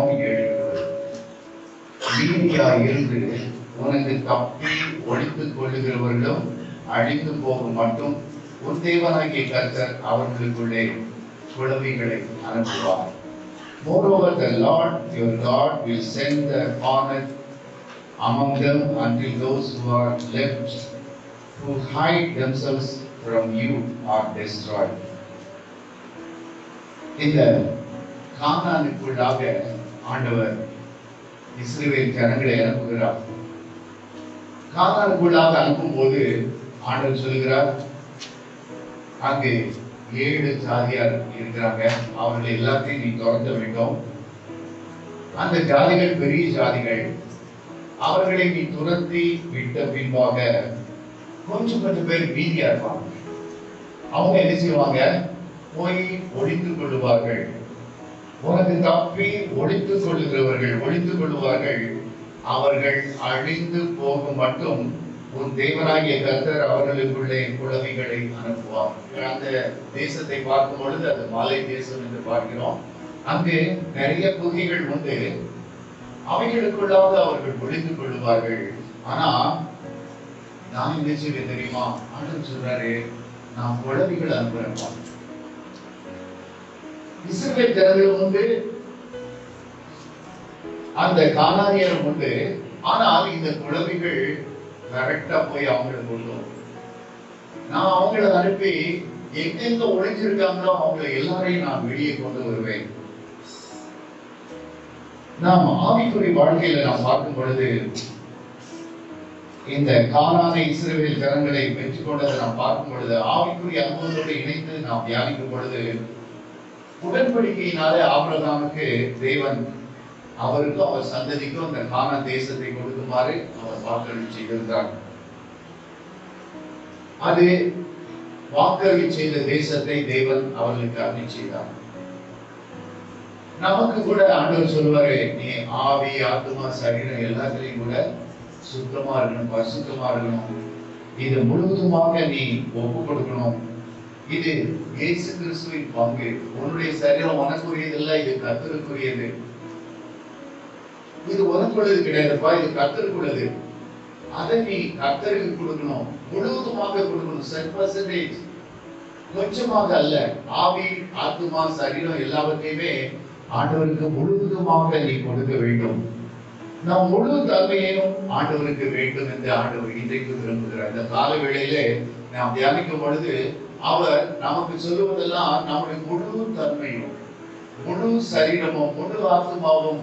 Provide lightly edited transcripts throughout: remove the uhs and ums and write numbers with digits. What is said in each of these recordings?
சத்தம் எழுகிறது. நீதியா இருந்து உனக்கு தப்பி ஒழித்துக் கொள்ளுகிறவர்களும் அழிந்து போகும் மட்டும் உன் தேவனாகிய கர்த்தர் அவர்களுக்குள்ளே குழவிகளை அனுப்புவார். Moreover, the Lord your God will send the hornet among them until those who are left, who hide themselves from you, are destroyed. இந்த கானானுக்குள்ளாக ஆண்டவர் இஸ்ரவேல் ஜனங்களை அனுப்புகிறார். கானானுக்குள்ளாக அனுப்பும் போது ஆண்டவர் சொல்கிறார், அங்கு 7 ஜாதியார் இருக்கிறாங்க, அவர்களை எல்லாத்தையும் நீ துரத்த வேண்டும். அந்த ஜாதிகள் பெரிய ஜாதிகள். அவர்களை நீ துரத்தி விட்ட பின்பாக கொஞ்சம் பேர் மீதியா இருப்பாங்க. அவங்க என்ன செய்வாங்க? போய் ஒழித்துக் கொள்ளுவார்கள். உனக்கு தப்பி ஒழித்துக் கொள்ளுவார்கள். அவர்கள் அழிந்து போகும் மட்டும் உன் தேவனாகிய கர்த்தர் அவர்களுக்குள்ளே குழவிகளை அனுப்புவார். அந்த தேசத்தை பார்க்கும் பொழுது அது மலை தேசம் என்று பார்க்கிறோம். அங்கு நிறைய குகைகள் உண்டு. அவைகளுக்குள்ளாக அவர்கள் ஒழித்துக் கொள்ளுவார்கள். ஆனா நான் என்ன செய்வேன் தெரியுமா? ஆண்டவர் சொல்றாரு, நான் குழவிகள் அனுப்புறேன். இஸ்ரவேல் ஜனங்களும் உண்டு, அந்த கானானியரும் உண்டு. ஆனால் இந்த குழவிகள் கரெக்டா போய் அவங்களை கொள்ளும். நான் அவங்களை அனுப்பி எங்கெங்க ஒழிஞ்சிருக்காங்களோ அவங்களை எல்லாரையும் நான் வெளியே கொண்டு வருவேன். நாம் ஆவிக்குரிய வாழ்க்கையில நாம் பார்க்கும் பொழுது இந்த கானானை இஸ்ரவேல் ஜனங்களை பெற்றுக் கொண்டதை நாம் பார்க்கும் பொழுது ஆவிக்குரிய அனுபவத்தோடு இணைத்து நாம் தியானிக்கும் பொழுது உடன்படிக்கையினாலே ஆபிரகாமுக்கு தேவன் அவருக்கும் அவர் சந்ததிக்கும் அந்த கானான் தேசத்தை கொடுக்குமாறு அவர் வாக்குறுதி செய்திருந்தார். அது வாக்குறுதி செய்த தேசத்தை தேவன் அவர்களுக்கு அருளி செய்தார். நமக்கு கூட ஆண்டவர் சொல்லுவாரு, நீ ஆவி ஆத்மா சரீரம் எல்லாத்திலையும் கூட சுத்தமா இருக்கணும், பரிசுத்தமா இருக்கணும். இது முழுவதுமாக நீ ஒப்பு கொடுக்கணும். இது இயேசு கிறிஸ்துவின் பங்கு. உன்னுடைய சரீரம் உனக்குரியது இல்லை, இது கர்த்தருக்குரியது. இது உனக்குள்ளது கிடையாதுப்பா, இது கர்த்தருக்குள்ளது. அதை நீ கர்த்தருக்கு கொடுக்கணும், முழுவதுமாக கொடுக்கணும். 100% கொஞ்சமாக அல்ல. ஆவி ஆத்மா சரீரம் எல்லாவற்றையுமே ஆண்டவருக்கு முழுவதுமாக நீ கொடுக்க வேண்டும். நம் முழு தன்மையையும் ஆண்டவருக்கு வேண்டும் என்று ஆண்டவர் இன்றைக்கு விரும்புகிறார். இந்த கால வேளையிலே நாம் தியானிக்கும் பொழுது அவர் நமக்கு சொல்லுவதெல்லாம் நம்முடைய முழு தன்மையும், முழு சரீரமும், முழு ஆத்மாவும்,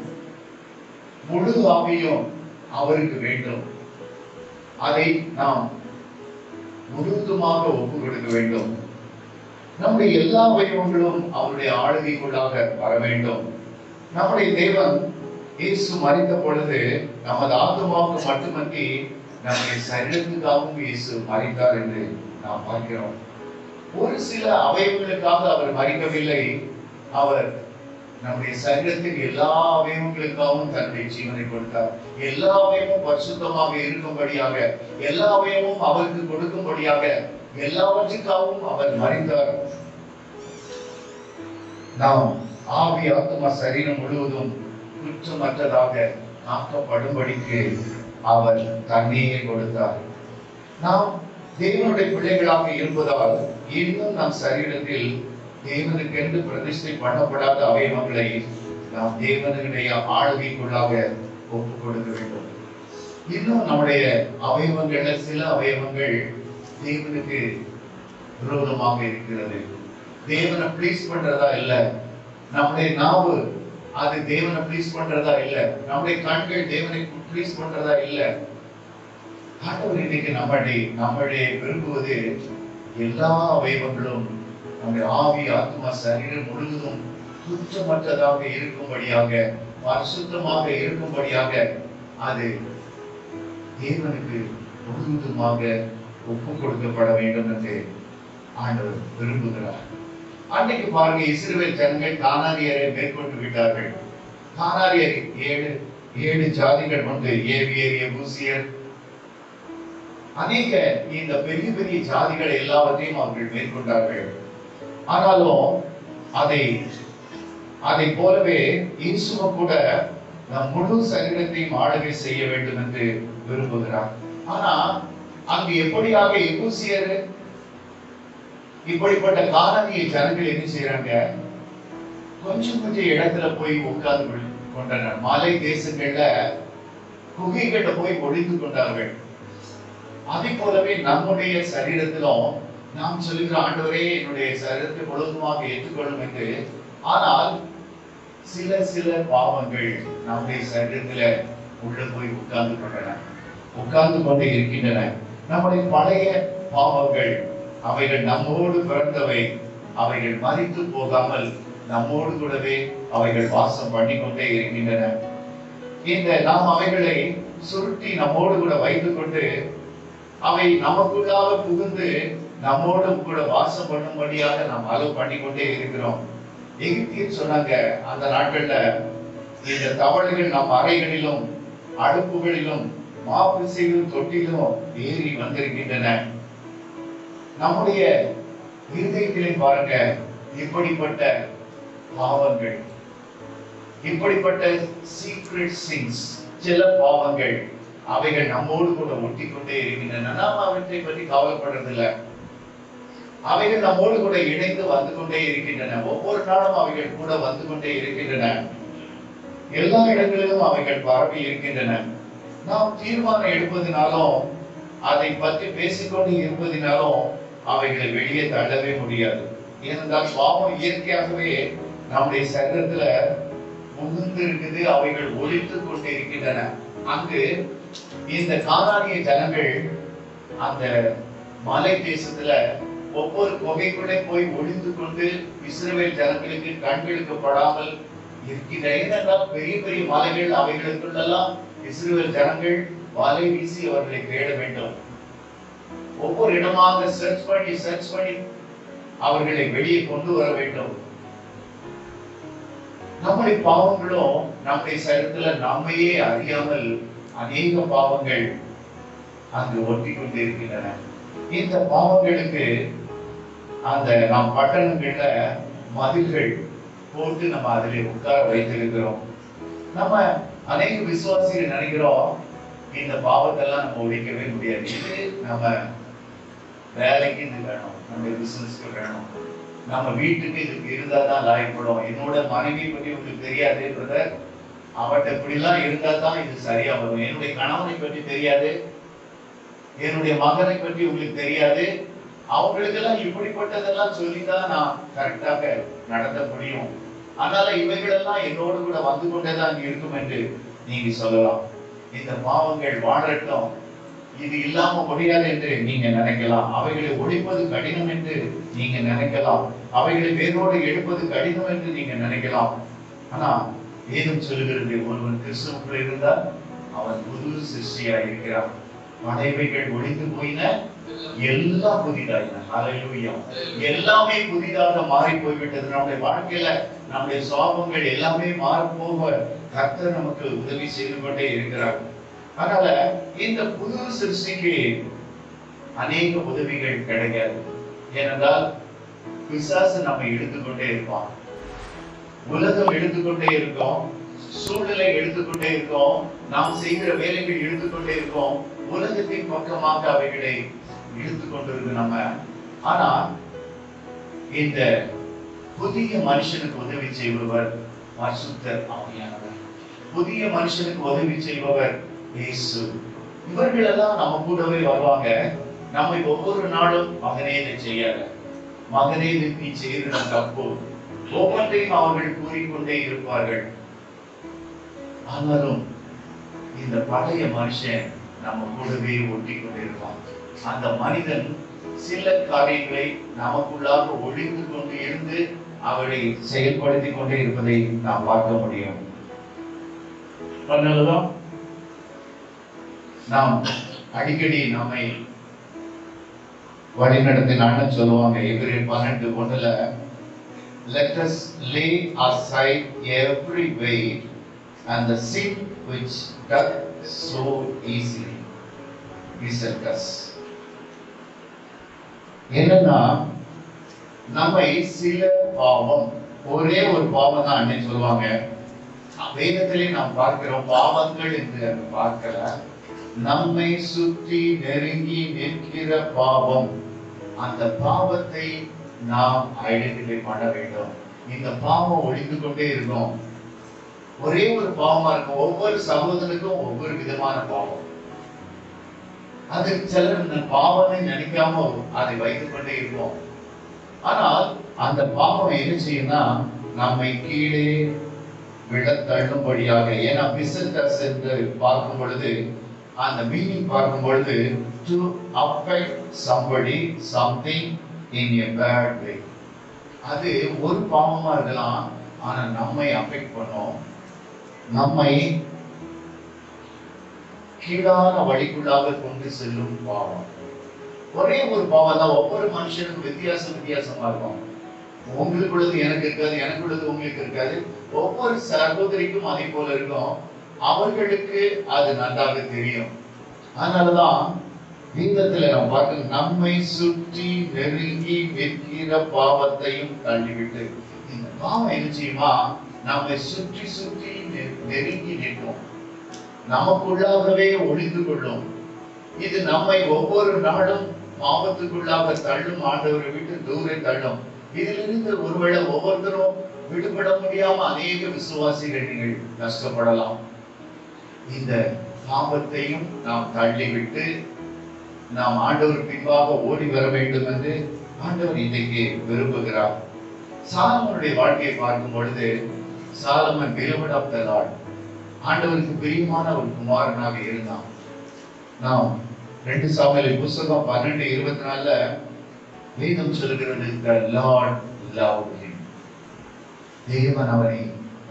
முழு ஆவியும் அவருக்கு வேண்டும். அதை நாம் முழுவதுமாக ஒப்பு கொடுக்க வேண்டும். நம்முடைய எல்லா அவயவங்களும் அவருடைய ஆளுகைக்குள்ளாக வர வேண்டும். நம்முடைய தேவன் இயேசு மரித்த பொழுது நமது ஆத்மாவுக்கு மட்டுமன்றி நம்முடைய சரீரத்துக்காகவும் இயேசு மரித்தார் என்று நாம் பார்க்கிறோம். ஒரு சில அவயவங்களுக்காக அவர் மரிக்கவில்லை. அவர் நம்முடைய சரீரத்தின் எல்லா அவயவங்களுக்காகவும் தன்னுடைய ஜீவனை கொடுத்தார். எல்லா அவயமும் பரிசுத்தமாக இருக்கும்படியாக, எல்லா அவயமும் அவருக்கு கொடுக்கும்படியாக, எல்லாவற்றுக்காகவும் அவர் மரித்தார். நாம் ஆவி ஆத்மா சரீரம் முழுவதும் குற்றமற்றதாக காக்கப்படும்படிக்கு அவர் தன்னையே கொடுத்தார். நாம் தேவனுடைய பிள்ளைகளாக இருப்பதால் இன்னும் நம் சரீரத்தில் தேவனுக்கென்று பிரதிஷ்டை பண்ணப்படாத அவயவங்களை நாம் தேவனுடைய ஆளுகைக்குள்ளாக ஒப்புக் கொடுக்க வேண்டும். இன்னும் நம்முடைய அவயவங்கள்ல சில அவயவங்கள் தேவனுக்கு விரோதமாக இருக்கிறது. தேவனை ப்ளீஸ் பண்றதா இல்ல. நம்முடைய நாவு அது தேவனை ப்ளீஸ் பண்றதா இல்ல. நம்முடைய கண்கள் தேவனை ப்ளீஸ் பண்றதா இல்ல. ஆண்டவர் இன்னைக்கு நம்மளே விரும்புவது எல்லா அவயவங்களும் நம்முடைய ஆவி ஆத்மா சரீரம் முழுவதும் குற்றமற்றதாக இருக்கும்படியாக, பரிசுத்தமாக இருக்கும்படியாக அது தேவனுக்கு முழுவதுமாக ஒப்பு கொடுக்கப்பட வேண்டும் என்று ஆண்டவர் விரும்புகிறார். அன்னைக்கு பாருங்க, இஸ்ரவேல் ஜனங்கள் கானானியரை மேற்கொண்டு விட்டார்கள். கானானியர் 7 ஜாதிகள் உண்டு. ஏவியர், எபூசியர், அநேக இந்த பெரிய பெரிய ஜாதிகள் எல்லாவற்றையும் அவர்கள் மேற்கொண்டார்கள். ஆனாலும் அதை அதை போலவே இயேசுவும் கூட நம் முழு சரீரத்தையும் ஆளுகை செய்ய வேண்டும் என்று விரும்புகிறார். ஆனா அங்கு எப்படியாக எபூசியர் இப்படிப்பட்ட கானானிய ஜனங்கள் என்ன செய்யறாங்க, கொஞ்சம் கொஞ்சம் இடத்துல போய் உட்கார்ந்து கொண்டனர். மலை தேசங்கள்ல குகைகள்ல போய் ஒழித்து கொண்டார்கள். அதே போலவே நம்முடைய சரீரத்திலும் நாம் சொல்லுகிற ஆண்டவரே என்னுடைய சரீரத்தை முழுவதுமாக ஏற்றுக்கொள்ளும் என்று, ஆனால் சில சில பாவங்கள் நம்முடைய சரீரத்துல உள்ள போய் உட்கார்ந்து கொண்டே இருக்கின்றன. நம்முடைய பழைய பாவங்கள் அவைகள் நம்மோடு பிறந்தவை, அவைகள் மரித்து போகாமல் நம்மோடு கூடவே அவைகள் வாசம் பண்ணி கொண்டே இருக்கின்றன. இந்த நாம் அவைகளை சுருட்டி நம்மோடு கூட வைத்துக் கொண்டு அவை நமக்குள்ளாக புகுந்து நம்மோடு கூட வாசம் பண்ணும்படியாக நாம் அலோவ் பண்ணி கொண்டே இருக்கிறோம். எகிப்தியர் சொன்னாங்க, அந்த நாட்கள்ல இந்த தவளைகள் நம் அறைகளிலும் அடுப்புகளிலும் மாப்பிசைகளும் தொட்டிலும் ஏறி வந்திருக்கின்றன. நம்முடைய இருதயத்திலே பாருங்க, இப்படிப்பட்ட பாவங்கள், இப்படிப்பட்ட சீக்ரெட் சிங்ஸ், சில பாவங்கள் அவைகள் நம்மோடு கூட ஒட்டி கொண்டே இருக்கின்றன. நாம் அவற்றை பற்றி கவலைப்படுறதில்லை. அவைகள் நம்மோடு கூட இணைந்து வந்து கொண்டே இருக்கின்றன. ஒவ்வொரு நாளும் அவைகள் கூட வந்து கொண்டே இருக்கின்றன. எல்லா இடங்களிலும் அவைகள் பரவி இருக்கின்றன. நாம் தீர்மானம் எடுப்பதினாலும் அதை பற்றி பேசிக்கொண்டு இருப்பதினாலும் அவைகளை வெளியே தள்ளவே முடியாது. ஏனென்றால் பாவம் இயற்கையாகவே நம்முடைய சரீரத்துல புகுந்து இருக்குது, அவைகள் ஒழித்து கொண்டு இருக்கின்றன. அங்கு இந்த கானானிய ஜனங்கள் அந்த மலை தேசத்துல ஒவ்வொரு குகைக்குள்ளே போய் ஒளிந்து கொண்டு இஸ்ரவேல் ஜனங்களுக்கு கண்களுக்கு படாமல் இருக்கின்ற, ஏனென்றால் பெரிய பெரிய மலைகள் அவைகளுக்குள்ளெல்லாம் இஸ்ரவேல் ஜனங்கள் வலை வீசி அவர்களை தேட வேண்டும். ஒவ்வொரு இடமாக சர்ச் பண்ணி அவர்களை வெளியே கொண்டு வர வேண்டும். நம்முடைய பாவங்களும் நம்முடைய சரீரத்துல நம்மையே அறியாமல் அநேக பாவங்கள் அங்கு ஒட்டி கொண்டு இருக்கின்றன. இந்த பாவங்களுக்கு அந்த நாம் பட்டணங்கள்ல மதில்கள் போட்டு நம்ம அதிலே உட்கார வைத்திருக்கிறோம். நம்ம அநேக விசுவாசிகள் நினைக்கிறோம், இந்த பாவத்தெல்லாம் நம்ம ஒழிக்கவே முடியாது. இது நம்ம வேலைக்கு இது வேணும், நம்ம பிசினஸ்க்கு வேணும், நம்ம வீட்டுக்கு இதுக்கு இருந்தா தான் லாயப்படும். என்னோட மனைவி பற்றி உங்களுக்கு தெரியாது பிரதர், அவட்ட இப்படிலாம் இருந்தா தான் இது சரியா வரும். என்னுடைய கணவனை பற்றி தெரியாது, என்னுடைய மகனை பற்றி உங்களுக்கு தெரியாது, அவங்களுக்கெல்லாம் இப்படிப்பட்டதெல்லாம் சொல்லிதான் நான் கரெக்டாக நடத்த முடியும். அதனால இவைகளெல்லாம் என்னோடு கூட வந்து கொண்டேதான் இருக்கும் என்று நீங்க சொல்லலாம். இந்த பாவங்கள் வாழட்டும், இது இல்லாம முடியாது என்று நீங்க நினைக்கலாம். அவைகளை ஒழிப்பது கடினம் என்று நீங்க நினைக்கலாம். அவைகளை வேரோடு எடுப்பது கடினம் என்று நீங்க நினைக்கலாம். ஆனா வேதம் சொல்லுகிறது, ஒருவன் கிறிஸ்துவுக்குள் இருந்தால் அவன் புது சிருஷ்டியா இருக்கிறான். பழையவைகள் ஒழிந்து போயின, எல்லாம் புதிதாயின. ஹல்லேலூயா. எல்லாமே புதிதாக மாறி போய்விட்டது. நம்முடைய வாழ்க்கையில நம்முடைய சுவாபங்கள் எல்லாமே மாறி போக கர்த்தர் நமக்கு உதவி செய்து கொண்டே இருக்கிறார். அதனால இந்த புது சிருஷ்டிக்கு அநேக உதவிகள் கிடைக்காது. ஏனென்றால் பிசாசு நம்ம எடுத்துக்கொண்டே இருப்பான், உலகம் எடுத்துக்கொண்டே இருக்கோம், சூழ்நிலை எடுத்துக்கொண்டே இருக்கோம், நாம் செய்கிற வேலைகள் எடுத்துக்கொண்டே இருக்கோம், உலகத்தின் பக்கமாக அவைகளை இழுத்துக்கொண்டிருக்கு நம்ம. ஆனா இந்த புதிய மனுஷனுக்கு உதவி செய்பவர் பரிசுத்தர் ஆவியானவர். புதிய மனுஷனுக்கு உதவி செய்பவர் இயேசு. இவர்கள் எல்லாம் நம்ம கூடவே வருவாங்க. நம்மை ஒவ்வொரு நாளும் மகனே இதை செய்யாத, மகனே நீ செய்கிற தப்பு, ஒவ்வொன்றையும் அவர்கள் கூறிக்கொண்டே இருப்பார்கள். ஆனாலும் இந்த பழைய மனுஷன் நம்ம கூடவே ஒட்டி கொண்டிருப்பான். அந்த மனிதன் சில காரியங்களை நமக்குள்ளாக ஒழிந்து கொண்டு இருந்து அவரை செயல்படுத்தி கொண்டே இருப்பதை நாம் பார்க்க முடியும். அதனாலதான் நாம் அடிக்கடி நம்மை வழிநடத்தினான்னு சொல்லுவாங்க. எபிரேயர் 12:1 let us lay aside every weight and the sin which doth so easily beset us. என்னன்னா நம்மை சில பாவம் ஒரே ஒரு பாவம் தான் அன்னை சொல்லுவாங்க. வேதத்திலே நாம் பார்க்கிறோம், பாவங்கள் என்று பார்க்கல, நம்மை சுற்றி நெருங்கி நிற்கிற பாவம். அந்த பாவத்தை நாம் ஐடென்டிஃபை பண்ண வேண்டும். இந்த பாவம் ஒழிந்து கொண்டே இருக்கும். ஒரே ஒரு பாவமா இருக்கும். ஒவ்வொரு சகோதரனுக்கும் ஒவ்வொரு விதமான பாவம். அது சிலர் இந்த பாவமே நினைக்காம அதை வைத்துக் கொண்டே இருப்போம். ஆனால் அந்த பாவம் என்ன செய்யும்னா நம்மை கீழே விழ தள்ளும்படியாக, ஏன்னா பிசட்டஸ் என்று பார்க்கும் பொழுது, அந்த மீனிங் பார்க்கும் பொழுது, to affect somebody something in a bad way. அது ஒரு பாவமா இருக்கலாம், ஆனா நம்மை அஃபெக்ட் பண்ணும், நம்மை கீழான வழிக்குள்ளாக கொண்டு செல்லும் பாவம். ஒரே ஒரு பாவம் தான். ஒவ்வொரு மனுஷனுக்கும் வித்தியாசமா இருக்கும். உங்களுக்குள்ளது எனக்கு இருக்காது, எனக்குள்ளது உங்களுக்கு இருக்காது. ஒவ்வொரு சகோதரிக்கும் அதே போல இருக்கும். அவர்களுக்கு அது நன்றாக தெரியும். அதனாலதான் வேதத்துல நாம் பார்க்க, நம்மை சுற்றி நெருங்கி நிற்கிற பாவத்தையும் தள்ளிவிட்டு. இந்த பாவம் என்ன செய்யுமா, நம்மை சுற்றி சுற்றி நெருங்கி நிற்கும், நமக்குள்ளாகவே ஒளிந்து கொள்ளும். இது நம்மை ஒவ்வொரு நாளும் பாவத்துக்குள்ளாக தள்ளும், ஆண்டவரை விட்டு தூர தள்ளும். இதிலிருந்து ஒருவேளை ஒவ்வொருத்தரும் விடுபட முடியாம அநேக விசுவாசிகள் நீங்கள் கஷ்டப்படலாம். இந்த பாவத்தையும் நாம் தள்ளிவிட்டு நாம் ஆண்டவர் பின்பாக ஓடி வர வேண்டும் என்று ஆண்டவர் இன்றைக்கு விரும்புகிறார். சாலமனுடைய வாழ்க்கையை பார்க்கும் பொழுது, Solomon beloved of the Lord, ஆண்டவருக்கு பிரியமான ஒரு குமாரனாக இருந்தான். நாம் 2 சாமுவேல் புத்தகம் 12:24 வேதம் சொல்கிறது, the Lord loved him. தேவன் அவனை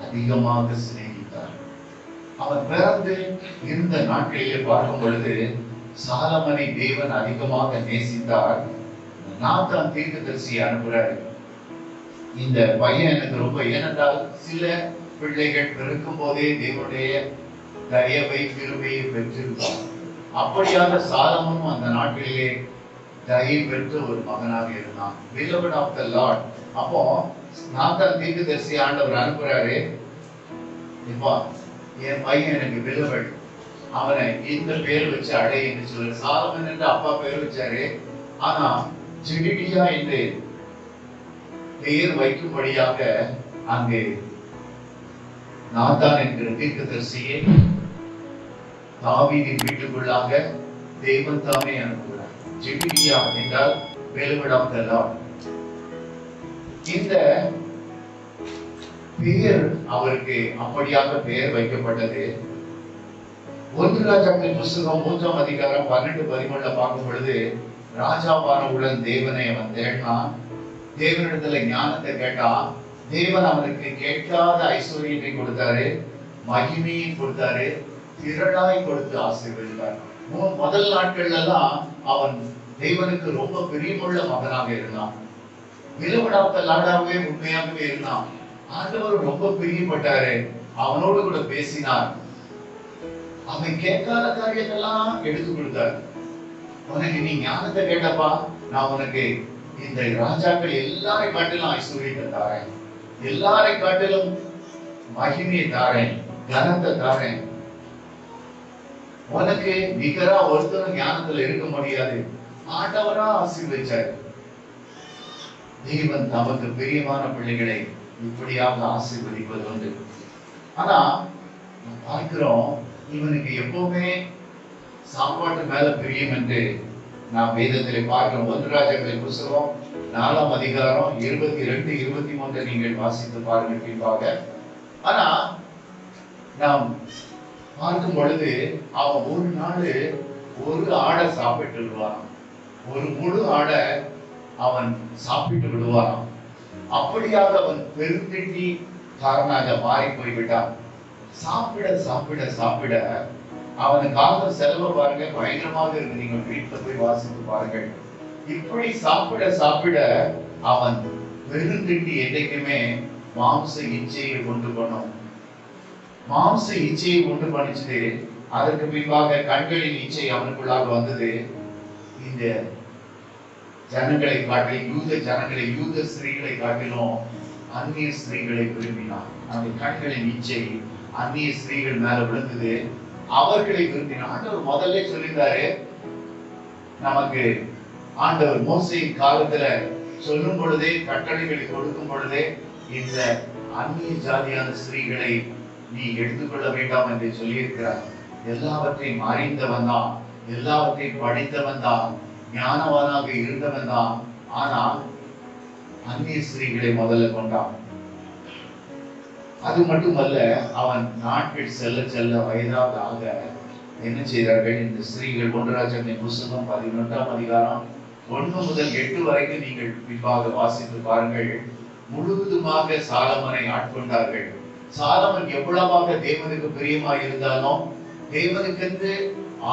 அதிகமாக சிநேகித்தார். அவன் பிறந்து இருந்த நாட்களிலே பார்க்கும் பொழுது சாலமனை தேவன் அதிகமாக நேசித்தார். நாத்தான் தீர்க்கதரிசியை அனுப்புறாரு. இந்த பையன் எனக்கு ரொம்ப, ஏனென்றால் சில பிள்ளைகள் பிறக்கும் போதே தேவனுடைய தயவை கிருபையை பெற்றிருப்பார். அப்படியாக சாலமனும் அந்த நாட்களிலே தயை பெற்ற ஒரு மகனாக இருந்தான். beloved of the Lord. அப்போ நாத்தான் தீர்க்கதரிசி ஆண்டவர் அனுப்புறாரு, இப்போ என் பையன் எனக்கு beloved, அவனை இந்த பேர் வச்சு அடை என்று சொல்ற. சாலமன் என்று அப்பா பேர் வச்சாரு, ஆனா ஜெடிடியா என்று பெயர் வைக்கும்படியாக அங்கு நாத்தான் என்கிற தீர்க்கதரிசியை தாவீதின் வீட்டுக்குள்ளாக தேவன் தாமே அனுப்புகிறார். ஜெடிடியா என்றால் beloved of the Lord. இந்த பெயர் அவருக்கு அப்படியாக பெயர் வைக்கப்பட்டது. 1 ராஜாக்கள் புத்தகம் 3ஆம் அதிகாரம் 12-13 பார்க்கும் பொழுது, ராஜாவானவுடன் தேவனை அவன் தேடினான். தேவனிடத்துல ஞானத்தை கேட்டான். தேவன் அவனுக்கு கேட்காத ஐஸ்வர்யத்தை கொடுத்தாரு, மகிமையை கொடுத்தாரு, திரளாய் கொடுத்து ஆசீர்வதித்தார். முதல் நாட்கள் எல்லாம் அவன் தேவனுக்கு ரொம்ப பிரியமுள்ள மகனாக இருந்தான். விலவடாத்த லாடாவே உண்மையாகவே இருந்தான். ஆண்டவர் ரொம்ப பிரியப்பட்டாரு. அவனோடு கூட பேசினார். அவன் கேட்காத காரியத்தெல்லாம் எடுத்து கொடுத்தார். உனக்கு நீ ஞானத்தை கேட்டப்பா, நான் உனக்கு இந்த ராஜாக்கள் எல்லாரை காட்டிலும் ஐஸ்வர்யத்தை தாரேன், எல்லாரை காட்டிலும் மகிமையை தாரேன், கனத்தை தாரேன். உனக்கு நிகரா ஒருத்தரும் ஞானத்துல இருக்க முடியாது. ஆண்டவரா ஆசீர்வதிச்சார். தேவன் தமக்கு பிரியமான பிள்ளைகளை இப்படியாக ஆசீர்வதிப்பது உண்டு. ஆனா பார்க்கிறோம், இவனுக்கு எப்பவுமே சாப்பாட்டு மேல பிரியம் என்று நாம் வேதத்திலே பார்க்கிறோம். 1 ராஜாக்கள் புத்தகம் 4ஆம் அதிகாரம் 22-23 நீங்கள் வாசித்து பாருங்கள் பின்பாக. ஆனா நாம் பார்க்கும் பொழுது அவன் ஒரு நாள் ஒரு ஆடை சாப்பிட்டு விடுவான், ஒரு முழு ஆடை அவன் சாப்பிட்டு விடுவான். அப்படியாக அவன் பெருந்திண்டி காரணாக மாறி போய்விட்டான். சாப்பிட சாப்பிட சாப்பிட அவனுக்காக செலவு பாருங்க, பயங்கரமாக இருக்கு. நீங்க வீட்டில் போய் வாசித்து பாருங்கள். இப்படி சாப்பிட சாப்பிட அவன் பெருந்திண்டி என்றைக்குமே மாம்ச இச்சையை கொண்டு பண்ணும். மாம்ச இச்சையை கொண்டு பண்ணிச்சுட்டு அதற்கு பின்பாக கண்களின் இச்சை அவனுக்குள்ளாக வந்தது. இந்த ஜனங்களை காட்டிலும், யூத ஜனங்களை, யூத ஸ்திரீகளை காட்டிலும் அந்நிய ஸ்திரீகளை விரும்பினான். அவனுடைய கண்களின் இச்சை அந்நிய ஸ்திரீகள் மேல விழுந்தது. அவர்களை விரும்பினான். ஆண்டவர் முதல்ல சொல்லியிருந்தாரு, நமக்கு ஆண்டவர் மோசையின் காலத்துல சொல்லும் பொழுதே, கட்டளைகளை கொடுக்கும் பொழுதே, இந்த அந்நிய ஜாதியான ஸ்திரீகளை நீ எடுத்துக்கொள்ள வேண்டாம் என்று சொல்லியிருக்கிறார். எல்லாவற்றையும் அறிந்தவன் தான், எல்லாவற்றையும் படித்தவன் தான், ஞானவானாக இருந்தவன் தான். ஆனால் அந்நிய ஸ்திரீகளை முதல்ல கொண்டான். அது மட்டுமல்ல, அவன் நாட்கள் செல்ல செல்ல வயதாக ஆக என்ன செய்தார்கள் இந்த ஸ்திரீகள்? 1 ராஜாக்களின் புத்தகம் 11ஆம் அதிகாரம் 1 முதல் 8 வரைக்கும் நீங்கள் பின்பாக வாசித்து பாருங்கள். முழுவதுமாக சாலமனை ஆட்கொண்டார்கள். சாலமன் எவ்வளவாக தேவனுக்கு பிரியமாய் இருந்தாலும், தேவனுக்கென்று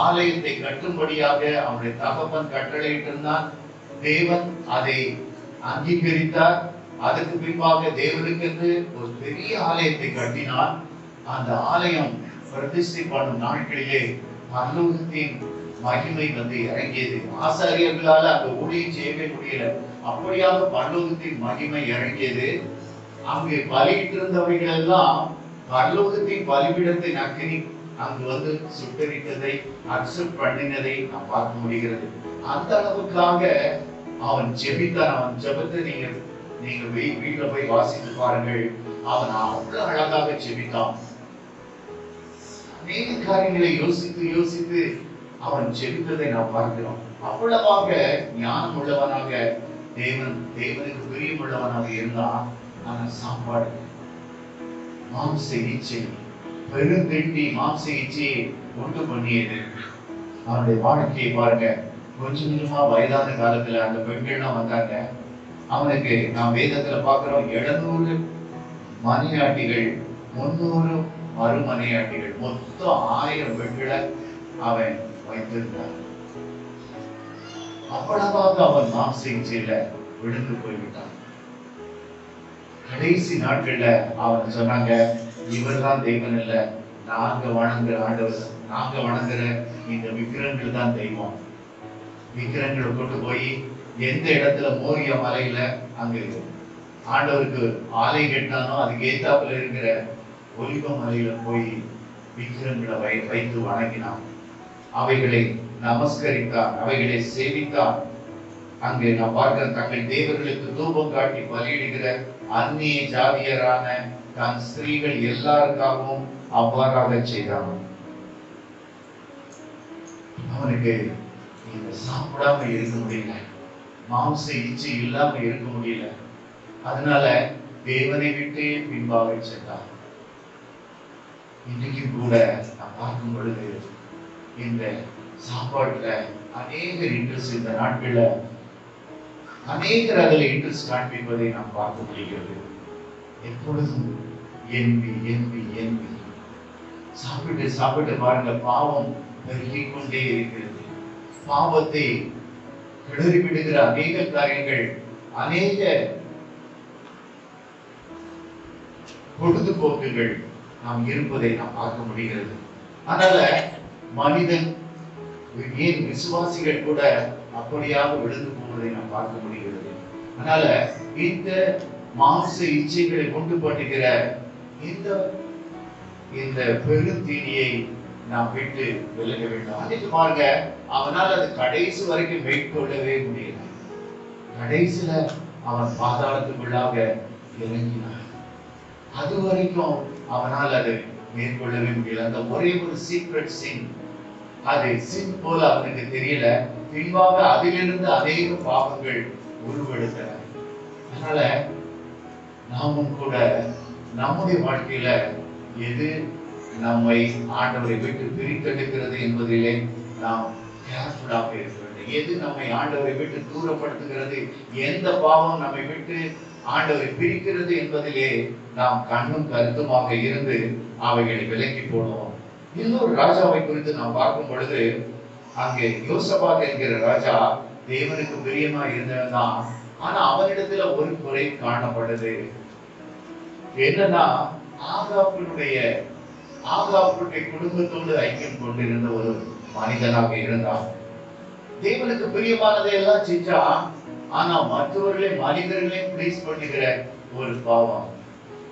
ஆலயத்தை கட்டும்படியாக அவனுடைய தகப்பன் கட்டளையிட்டிருந்தான். தேவன் அதை அங்கீகரித்தார். அதற்கு பின்பாக தேவனுக்கென்று ஒரு பெரிய ஆலயத்தை கட்டினான். அந்த ஆலயம் பிரதிஷ்டை பண்ணும் நாட்களிலே பரலோகத்தின் மகிமை வந்து இறங்கியது. ஆசாரியர்களால அந்த ஊழியம் செய்யவே முடியல. அப்படியாக பரலோகத்தின் மகிமை இறங்கியது. அங்கு பலியிட்டு இருந்தவைகள் எல்லாம் பரலோகத்தின் பலிபீடத்தின் அக்கினி அங்கு வந்து சுட்டரித்ததை, அக்செப்ட் பண்ணினதை நாம் பார்க்க முடிகிறது. அந்த அளவுக்காக அவன் ஜெபித்தான். அவன் ஜெபத்தை நீங்க வீட்டுல போய் வாசித்து பாருங்கள். அவன் அவ்வளவு அழகாக ஜெபித்தான். அநேக காரியங்களை யோசித்து யோசித்து அவன் ஜெபித்ததை நாம் பார்க்கிறோம். அவ்வளவாக ஞானம் உள்ளவனாக, தேவனுக்கு பிரியம் உள்ளவனாக இருந்தான். ஆனா சாப்பாடு, மாம்ச இச்சை, பெருந்திண்டி மாம்ச இச்சையை உண்டு பண்ணியது. அவனுடைய வாழ்க்கையை பாருங்க. கொஞ்சம் கொஞ்சமா வயதான காலத்துல அந்த பெண்கள்லாம் வந்தாங்க. அவனுக்கு நாம் வேதத்துல பார்க்கிறோம், 700 மனையாட்டிகள், 300 மறுமனையாட்டிகள், மொத்தம் 1000 பெண்களை அவன் வைத்திருந்தான். அவ்வளவாக அவன் மாம்ச இச்சையில விழுந்து போய்விட்டான். கடைசி நாட்கள்ல அவன் சொன்னாங்க, இவர்தான் தெய்வம் இல்ல, நாங்க வணங்குற ஆண்டவர், நாங்க வணங்குற இந்த விக்கிரங்கள் தான் தெய்வம். விக்கிரங்களை கொண்டு போய் எந்த இடத்துல மோரியா மலையில அங்கு ஆண்டவருக்கு ஆலை கட்டினானோ அதுக்கு ஏத்தாப்புல இருக்கிற ஒலிவ மலையில போய் விக்கிரங்களை வைத்து வணங்கினான். அவைகளை நமஸ்கரித்தான், அவைகளை சேவித்தான். அங்கு நான் பார்க்கிற தங்கள் தேவர்களுக்கு தூபம் காட்டி பலியிடுகிற அந்நிய ஜாதியரான தன் ஸ்திரீகள் எல்லாருக்காகவும் அவ்வாறாக செய்தான். அவனுக்கு இந்த சாப்பிடாம இருக்க முடியல, மாம்ச இச்சை இல்லாம இருக்க முடியல. அதனால தேவனை விட்டு பின்பாக சென்றான். இன்னைக்கு கூட நான் பார்க்கும் பொழுது இந்த சாப்பாட்டுல அநேகர் இன்ட்ரெஸ்ட், இந்த நாட்கள்ல அநேகர் அதில் இன்ட்ரெஸ்ட் காண்பிப்பதை நாம் பார்க்க முடிகிறது. எப்பொழுதும் என்பி என்பி என்பி, சாப்பிட்டு சாப்பிட்டு பாருங்க, பாவம் பெருகிக் கொண்டே இருக்கிறது. பாவத்தை கிளறி விடுகிற அநேக காரியங்கள், அநேக பொழுதுபோக்குகள் நாம் இருப்பதை நாம் பார்க்க முடிகிறது. அதனால மனிதன், ஏன் விசுவாசிகள் கூட அப்படியாக விழுந்து போவதை நாம் பார்க்க முடிகிறது. அதனால இந்த மாம்ச இச்சைகளை கொண்டு பண்ணுகிற இந்த பெருந்தீனியை நாம் விட்டு விலக வேண்டும். அதுக்கு பாருங்க, அவனால் அது கடைசி வரைக்கும் மேற்கொள்ளவே முடியல. கடைசியில அவன் பாதாளத்துக்குள்ளாக இறங்கினான். அது வரைக்கும் அவனால் அதை மேற்கொள்ளவே முடியல. அந்த ஒரே ஒரு சீக்ரெட் சின், அது சின் போல அவனுக்கு தெரியல. பின்பாக அதிலிருந்து அநேக பாவங்கள் உருவெடுத்தன. அதனால நாமும் கூட நம்முடைய வாழ்க்கையில எது நம்மை ஆண்டவரை விட்டு பிரித்தெடுக்கிறது என்பதிலே நாம் கேர்ஃபுல்லாக இருக்க வேண்டும். எது நம்மை ஆண்டவரை விட்டு தூரப்படுத்துகிறது, எந்த பாவம் நம்மை விட்டு ஆண்டவரை பிரிக்கிறது என்பதிலே நாம் கண்ணும் கருத்துமாக இருந்து அவைகளை விலக்கி போடுவோம். இன்னொரு ராஜாவை குறித்து நாம் பார்க்கும் பொழுது, அங்கே யோசபாத் என்கிற ராஜா தேவனுக்கு பிரியமா இருந்தவன் தான். ஆனா அவனிடத்துல ஒரு குறை காணப்படுது. என்னன்னா, ஆகாப்புடைய குடும்பத்தோடு ஐக்கியம் கொண்டிருந்த ஒரு மனிதனாக இருந்தான். தேவனுக்கு பிரியமானதை எல்லாம் செஞ்சா, ஆனா மற்றவர்களே மனிதர்களே பிளீஸ் பண்ணுகிற ஒரு பாவம்.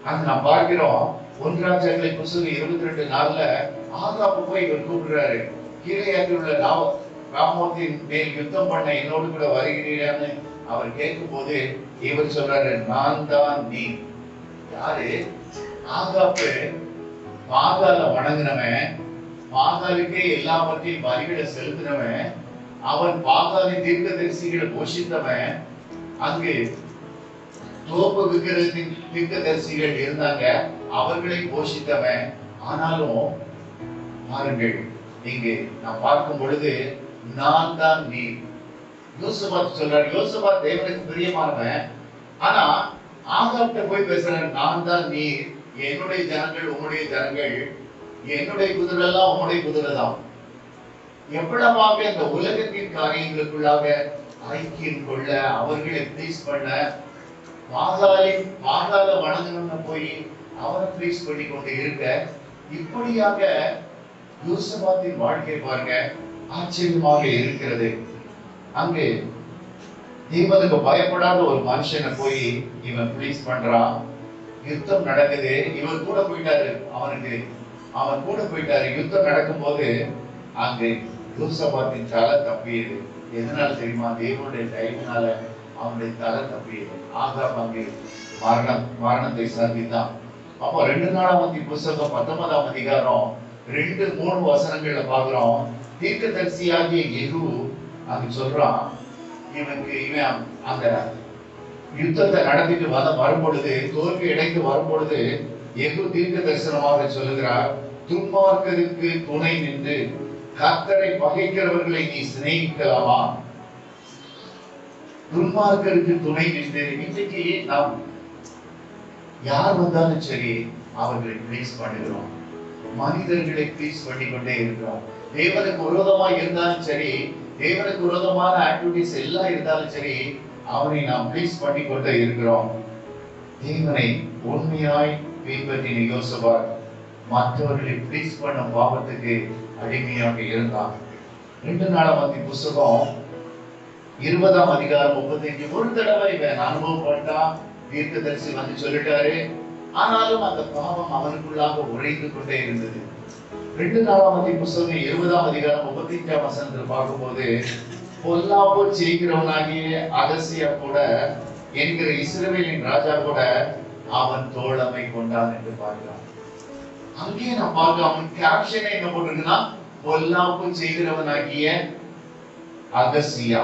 அங்க நான் பார்க்கிறோம் 1 ராஜாக்கள் புத்தகம் 22:4 ஆகாப்பு போய் இவர் கூப்பிடுறாரு, கீலேயாத்தில் உள்ள ராமோத்தின் மேல் யுத்தம் பண்ண என்னோடு கூட வருகிறீரான்னு அவர் கேட்கும் போது இவர் சொல்றாரு, நான் தான் நீ. யாரு? ஆகாப்பு பாகால வணங்கினவன், பாகாலுக்கே எல்லாவற்றையும் பலிகளை செலுத்தினவன், அவன் பாகாலின் தீர்க்கதரிசிகளை போஷித்தவன். அங்கு தோப்பு விக்கிரகத்தின் தீர்க்கதரிசிகள் இருந்தாங்க, அவர்களை போஷித்தவன். ஆனாலும் பாருங்கள், இங்கே நான் பார்க்கும் பொழுது நான் தான் நீ. யோசபாத் சொல்றாரு, யோசபாத் தேவனுக்கு பிரியமானவன். ஆனா ஆகாப்கிட்ட போய் பேசுறாரு, நான் தான் நீ, என்னுடைய ஜனங்கள் உன்னுடைய ஜனங்கள், என்னுடைய குதிரை எல்லாம் உன்னுடைய குதிரை தான். எவ்வளவாக இந்த உலகத்தின் காரியங்களுக்குள்ளாக ஐக்கியம் கொள்ள, அவர்களை ப்ளீஸ் பண்ண, பாகால வணங்கணும்னு போய் அவரை ப்ளீஸ் பண்ணி கொண்டு இருக்க. இப்படியாக யோசபாத்தின் வாழ்க்கை பாருங்க, ஆச்சரியமாக இருக்கிறது. அங்கு தேவனுக்கு பயப்படாத ஒரு மனுஷனை போய் இவன் ப்ளீஸ் பண்றான். யுத்தம் நடக்குது, இவர் கூட போயிட்டாரு, அவன் கூட போயிட்டாரு. யுத்தம் நடக்கும் போது அங்கு யோசபாத்தின் தலை தப்பியது. எதனால தெரியுமா? தேவனுடைய தயவினால அவனுடைய தலை தப்பியது. ஆகாப் அங்கு மரணத்தை சந்தித்தான். அப்போ 2 நாளாகமத்தின் புத்தகம் 19ஆம் அதிகாரம் 2-3 வசனங்கள்ல பாக்குறோம், தீர்க்கதரிசியாகிய யெகூ அங்கு சொல்றான், இவன் அந்த யுத்தத்தை நடத்திட்டு வரும்பொழுது, தோல்வி அடைந்து வரும்பொழுது யெகூ தீர்க்க தரிசனமாக சொல்லுகிறார், துன்மார்க்கருக்கு துணை நின்று கர்த்தரை பகைக்கிறவர்களை நீ சிநேகிக்கலாமா? துன்மார்க்கருக்கு துணை நின்று, இன்றைக்கு நாம் யார் வந்தாலும் சரி அவர்களை ப்ளீஸ் பண்ணுகிறோம், மனிதர்களை ப்ளீஸ் பண்ணி கொண்டே இருக்கிறோம். தேவனுக்கு விரோதமா இருந்தாலும் சரி, தேவனுக்கு விரோதமான ஆக்டிவிட்டிஸ் எல்லாம் இருந்தாலும் சரி, அவரை நாம் ப்ளீஸ் பண்ணி கொண்டே இருக்கிறோம். தேவனை உண்மையாய் பின்பற்றின யோசபாத் மற்றவர்களை ப்ளீஸ் பண்ண பாவத்துக்கு அடிமையாக இருந்தான். 2 நாளாகமத்தின் புத்தகம் 20ஆம் அதிகாரம் 35 ஒரு தடவை இவன் அனுபவப்பட்டான், தீர்க்கதரிசி வந்து சொல்லிட்டாரு. ஆனாலும் அந்த பாவம் அவனுக்குள்ளாக உறைந்து கொண்டே இருந்தது. 2 நாளாகமத்தின் புத்தகம் 20ஆம் அதிகாரம் 35ஆம் வசனத்தில் பார்க்கும்போது, பொல்லாப்பு செய்கிறவனாகிய அகசியா கூட என்கிற இஸ்ரவேலின் ராஜா கூட அவன் தோழமை கொண்டான் என்று பார்க்கிறான். அங்கே நான் பார்க்க அவன் கேப்ஷனை என்ன போட்டிருக்குன்னா, பொல்லாப்பு செய்கிறவனாகிய அகசியா.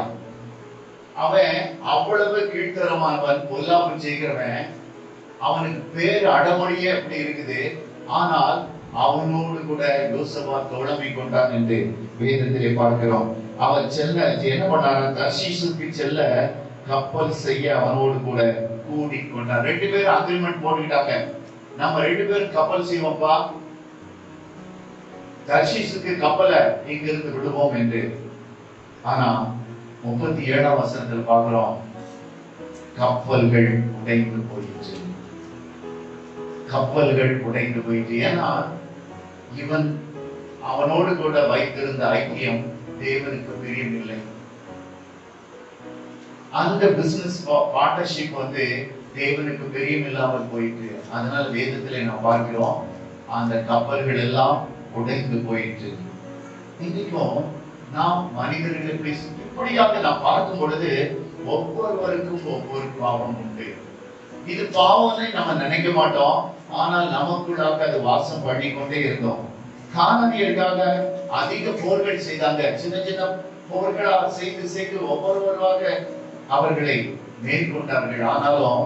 அவன் அவ்வளவு கீழ்த்தரமானவன், பொல்லாப்பு செய்கிறவன். அவனுக்கு பேர் அடமொழியே அப்படி இருக்குது. ஆனால் அவனோடு கூட யோசபாத் தோழமை கொண்டான் என்று வேதத்திலே பார்க்கிறோம். அவன் என்ன பண்ணாரு? தர்ஷீசுக்கு செல்ல கப்பல் செய்ய அவனோடு கூட கூடி கொண்டான். 2 பேரும் அக்ரிமெண்ட் போட்டுக்கிட்டாங்க, நம்ம 2 பேரும் கப்பல் செய்வோம்ப்பா, தர்ஷீசுக்கு கப்பலை இங்கிருந்து விடுவோம் என்று. ஆனா 37ஆம் வசனத்தில் பார்க்கிறோம், கப்பல்கள் உடைந்து போயிற்று. கப்பல்கள் உடைந்து போயிற்று. ஏன்னா இவன் அவனோடு கூட வைத்திருந்த ஐக்கியம் தேவனுக்கு பிரியமில்லை. அந்த பிசினஸ் பார்ட்னர்ஷிப் வந்து தேவனுக்கு பிரியமில்லாமல் போயிட்டு, அதனால வேதத்திலே நாம் பார்க்கிறோம், அந்த கப்பல்கள் எல்லாம் உடைந்து போயிட்டு. இன்னைக்கும் நாம் மனிதர்களை இப்படியாக நாம் பார்க்கும் பொழுது ஒவ்வொருவருக்கும் ஒவ்வொரு பாவம் உண்டு. இது பாவம்னு நம்ம நினைக்க மாட்டோம், ஆனால் நமக்குள்ளாக அது வாசம் பண்ணி கொண்டே இருந்தோம். கானானியருக்காக அதிக போர்கள் செய்தாங்க. சின்ன சின்ன போர்களா செய்து ஒவ்வொருவராக அவர்களை மேற்கொண்டார்கள். ஆனாலும்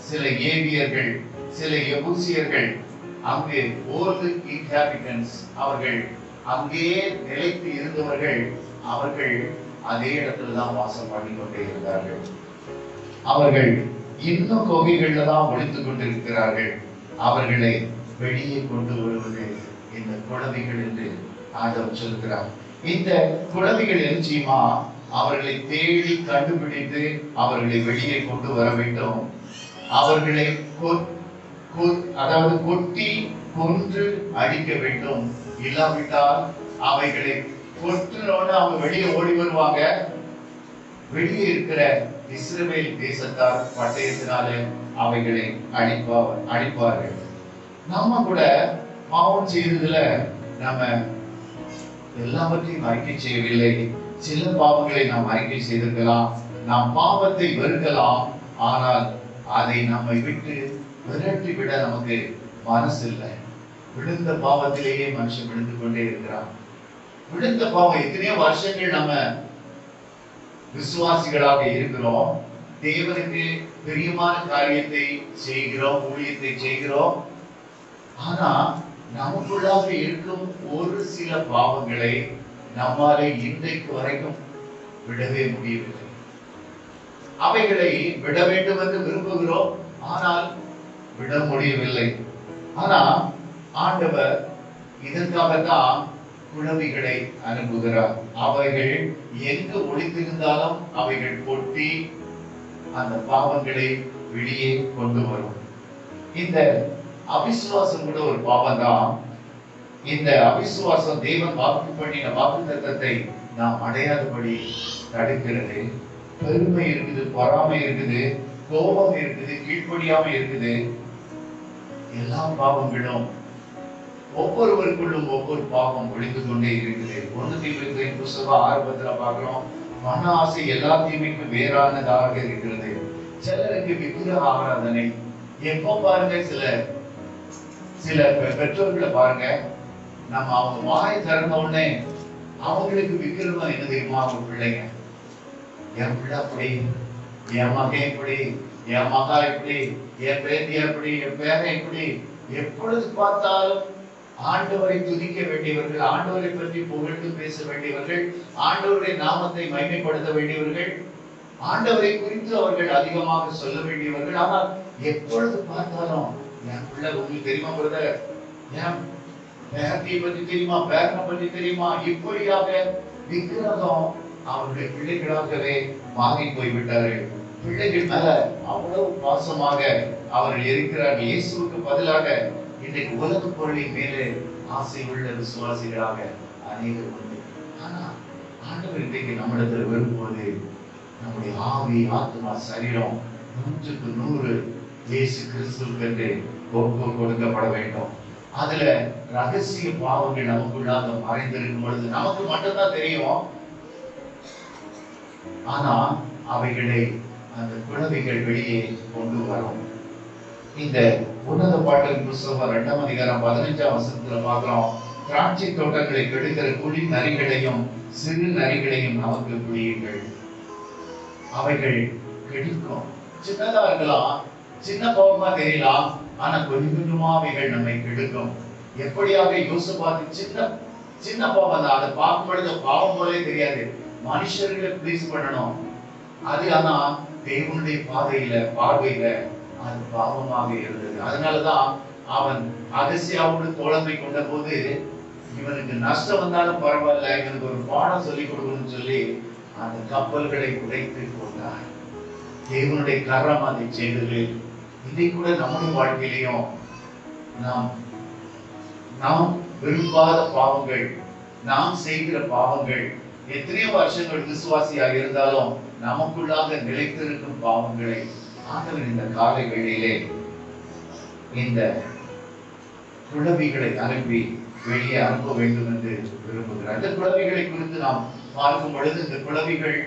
சில ஏவியர்கள், சில எபூசியர்கள், அங்கு ஓல்டு இன்ஹாபிட்டன்ஸ், அவர்கள் அங்கேயே நிலைத்து இருந்தவர்கள், அவர்கள் அதே இடத்துல தான் வாசம் பண்ணி கொண்டே இருந்தார்கள். அவர்கள் இன்னும் கோவில்கள்ல தான் ஒழித்துக் கொண்டிருக்கிறார்கள். அவர்களை வெளியே கொண்டு வருவது இந்த குழந்தைகள் என்று ஆண்டவர் சொல்கிறார். இந்த குழந்தைகள் நிச்சயமா அவர்களை தேடி கண்டுபிடித்து அவர்களை வெளியே கொண்டு வர வேண்டும். அவர்களை அதாவது கொட்டி கொன்று அழிக்க வேண்டும். இல்லாவிட்டால் அவைகளை கொற்றினோன்னு அவங்க வெளியே ஓடி வருவாங்க. வெளியே இருக்கிற இஸ்ரவேல் தேசத்தார் பட்டயத்தினாலே அவைகளை அழிப்பார்கள். நம்ம கூட பாவம் செய்ததுல நம்ம எல்லாவற்றையும் அறிக்கை செய்யவில்லை. சில பாவங்களை நாம் அறிக்கை செய்திருக்கலாம். நாம் பாவத்தை வெறுக்கலாம், ஆனால் அதை நம்மை விட்டு விரட்டி விட நமக்கு மனசு இல்லை. விழுந்த பாவத்திலேயே மனுஷன் விழுந்து கொண்டே இருக்கிறான். விழுந்த பாவம் எத்தனையோ வருஷங்கள் நம்ம விசுவாசிகளாக இருக்கிறோம். தேவனுக்கு பிரியமான காரியத்தை செய்கிறோம், ஊழியத்தை செய்கிறோம். ஆனா நமக்குள்ளாக இருக்கும் ஒரு சில பாவங்களை நம்மாலே இன்றைக்கு வரைக்கும் விடவே முடியவில்லை. அவைகளை விட வேண்டும் என்று விரும்புகிறோம், ஆனால் விட முடியவில்லை. ஆனா ஆண்டவர் இதற்காகத்தான் குழவிகளை அனுப்புகிறார். அவைகள் எங்கு ஒளித்திருந்தாலும் அவைகள் கொட்டி அந்த பாவங்களை வெளியே கொண்டு வரும். இந்த அவிசுவாசம் கூட ஒரு பாவம் தான். இந்த அவிசுவாசம் தேவன் வாக்கு பண்ணின வாக்குத்தத்தத்தை நாம் அடையாதபடி தடுக்கிறது. பெருமை இருக்குது, பொறாமை இருக்குது, கோபம் இருக்குது, கீழ்ப்படியாம இருக்குது. எல்லா பாவங்களும் ஒவ்வொருவருக்குள்ளும் ஒவ்வொரு பாவம் ஒழிந்து கொண்டே இருக்குது. 1 தீமோத்தேயு புத்தகம் 6:10 பார்க்கிறோம். மன ஆசை எல்லா தீமைக்கும் வேறானதாக இருக்கிறது. சிலருக்கு விக்கிரக ஆராதனை. எப்போ பாருங்க, சில பெற்றோர்களை பாருங்க, நம்ம அவங்க வாய் திறந்த உடனே அவங்களுக்கு விக்கிரகம் என்ன தெரியுமா? அவங்க பிள்ளைங்க, என் பிள்ளை அப்படி, என் மகன் இப்படி, என் மகா இப்படி, என் பேத்தி அப்படி, என் பேரன் இப்படி. எப்பொழுது பார்த்தாலும் ஆண்டவரை துதிக்க வேண்டியவர்கள், ஆண்டவரை பற்றி புகழ்ந்து பேச வேண்டியவர்கள், ஆண்டவருடைய நாமத்தை மகிமைப்படுத்த வேண்டியவர்கள், ஆண்டவரை குறித்து அவர்கள் அதிகமாக சொல்ல வேண்டியவர்கள். ஆனால் எப்பொழுது பார்த்தாலும் என் பிள்ளை உங்களுக்கு தெரியுமா பிரதர், என் பேரத்தை பற்றி தெரியுமா, பேரனை பற்றி தெரியுமா, இப்படியாக விக்கிரகம் அவருடைய பிள்ளைகளாகவே மாறி போய்விட்டார்கள். பிள்ளைகள் மேல அவ்வளவு பாசமாக அவர்கள் இருக்கிறார்கள். இயேசுவுக்கு பதிலாக இன்றைக்கு உலக பொருளின் மேலே ஆசை உள்ள விசுவாசிகளாக அநேகர் உண்டு. ஆனா ஆண்டவர் இன்றைக்கு நம்மிடத்தில் விரும்புவது நம்முடைய ஆவி, ஆத்மா, சரீரம் 100க்கு 100 இயேசு கிறிஸ்துவுக்கு ஒப்பு கொடுக்கப்பட வேண்டும். அதுல ரகசிய பாவங்கள் நமக்குள்ளாக மறைந்திருக்கும் பொழுது நமக்கு மட்டும்தான் தெரியும். ஆனா அவைகளை அந்த குழந்தைகள் வெளியே கொண்டு வரும். இந்த உன்னத பாடல் புத்தகம் 2ஆம் அதிகாரம் 15ஆம் வசனத்துல பார்க்கிறோம். திராட்சை தோட்டங்களை கெடுக்கிற குழி நரிகளையும் சிறு நரிகளையும் நமக்கு புரியுங்கள். அவைகள் கெடுக்கும். சின்னதா இருக்கலாம், சின்ன பாவமா தெரியலாம், ஆனா கொஞ்சம் கொஞ்சமா அவைகள் நம்மை கெடுக்கும். எப்படியாக யோசிப்பாத்து சின்ன பாவம் தான். அதை பார்க்கும் பொழுது பாவம் போலே தெரியாது. மனுஷர்களை ப்ளீஸ் பண்ணணும், அது ஆனா தேவனுடைய பார்வையில அது பாவமாக இருந்தது. அதனாலதான் அவன் அகசியாவோடு தோழமை கொண்ட போது இவனுக்கு நஷ்டம் வந்தாலும் பரவாயில்ல, இவனுக்கு ஒரு பாடம் சொல்லிக் கொடுக்கணும்னு சொல்லி அந்த கப்பல்களை உடைத்து கொண்டார். தேவனுடைய கரம் அதை செய்தது. இதை கூட நம்முடைய வாழ்க்கையிலையும் நாம் விரும்பாத பாவங்கள், நாம் செய்கிற பாவங்கள், எத்தனையோ வருஷங்கள் விசுவாசியாக இருந்தாலும் நமக்குள்ளாக நிலைத்திருக்கும் பாவங்களை ஆண்டவர் இந்த காலை வேளையிலே இந்த குழவிகளை அனுப்பி வெளியே அனுப்ப வேண்டும் என்று விரும்புகிறார். இந்த குழவிகளை குறித்து நாம் பார்க்கும் பொழுது இந்த குழவிகள்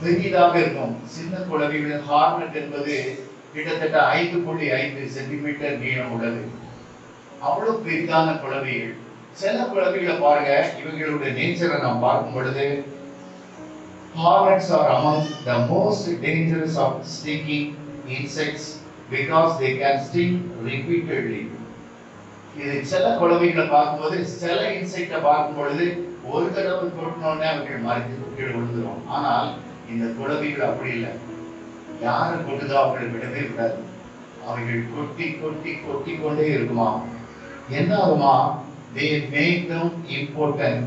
பெரியதாக இருக்கும். சின்ன குழவிகளின் ஹார்னட் என்பது கிட்டத்தட்ட 5.5 சென்டிமீட்டர் நீளம் உள்ளது. அவ்வளவு பெரிதான குழவிகள். சில குழவிகளை பாருங்க, இவங்களுடைய நேச்சரை நாம் பார்க்கும் பொழுது hornets are among the most dangerous of stinging insects because they can sting repeatedly. இது சில குழவிகளை பார்க்கும்போது, சில இன்செக்டை பார்க்கும் பொழுது ஒரு தடவை கொட்டினோடனே அவர்கள் மறைத்து கீழே விழுந்துரும். ஆனால் இந்த குழவிகள் அப்படி இல்லை. யாரை கொட்டுதோ அவர்களை விடவே விடாது. அவைகள் கொட்டி கொட்டி கொட்டி கொண்டே இருக்குமா. என்ன ஆகுமா? they make them impotent,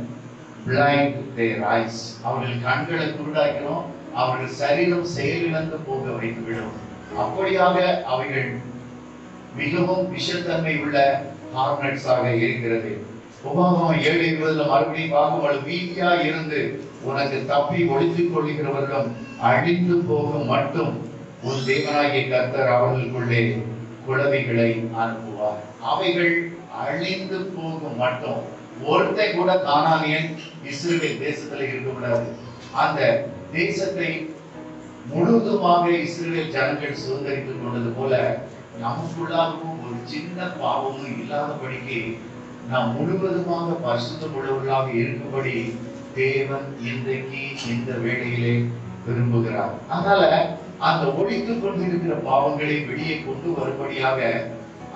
blind their eyes. அவர்கள் கண்களை குருடாக்கணும், அவர்கள் சரீரம் செயலிழந்து போக வைத்து விடும். அப்படியாக அவைகள் மிகவும் விஷத்தன்மை உள்ள ஹார்னட்ஸாக இருக்கிறது. உபாகமம் 7:20 மறுபடியும் பார்க்கும்போது வீதியா இருந்து உனக்கு தப்பி ஒளித்துக் கொள்கிறவர்களும் அழிந்து போகும் மட்டும் உன் தேவனாகிய கர்த்தர் அவர்களுக்குள்ளே குளவிகளை அனுப்புவார். அவைகள் அழிந்து போகும் மட்டும். ஒருத்தன் கூட கானானியன் இஸ்ரவேல் தேசத்துல இருக்கக்கூடாது. அந்த தேசத்தை முழுவதுமாக இஸ்ரவேல் ஜனங்கள் சுதந்திரித்துக் கொண்டது போல நமக்குள்ளாகவும் ஒரு சின்ன பாவமும் இல்லாதபடிக்கு நாம் முழுவதுமாக பரிசுத்தம் உள்ளவர்களாக இருக்கும்படி தேவன் இன்றைக்கு இந்த வேளையிலே விரும்புகிறார். அதனால அந்த ஒழித்துக் கொண்டிருக்கிற பாவங்களை வெளியே கொண்டு வரும்படியாக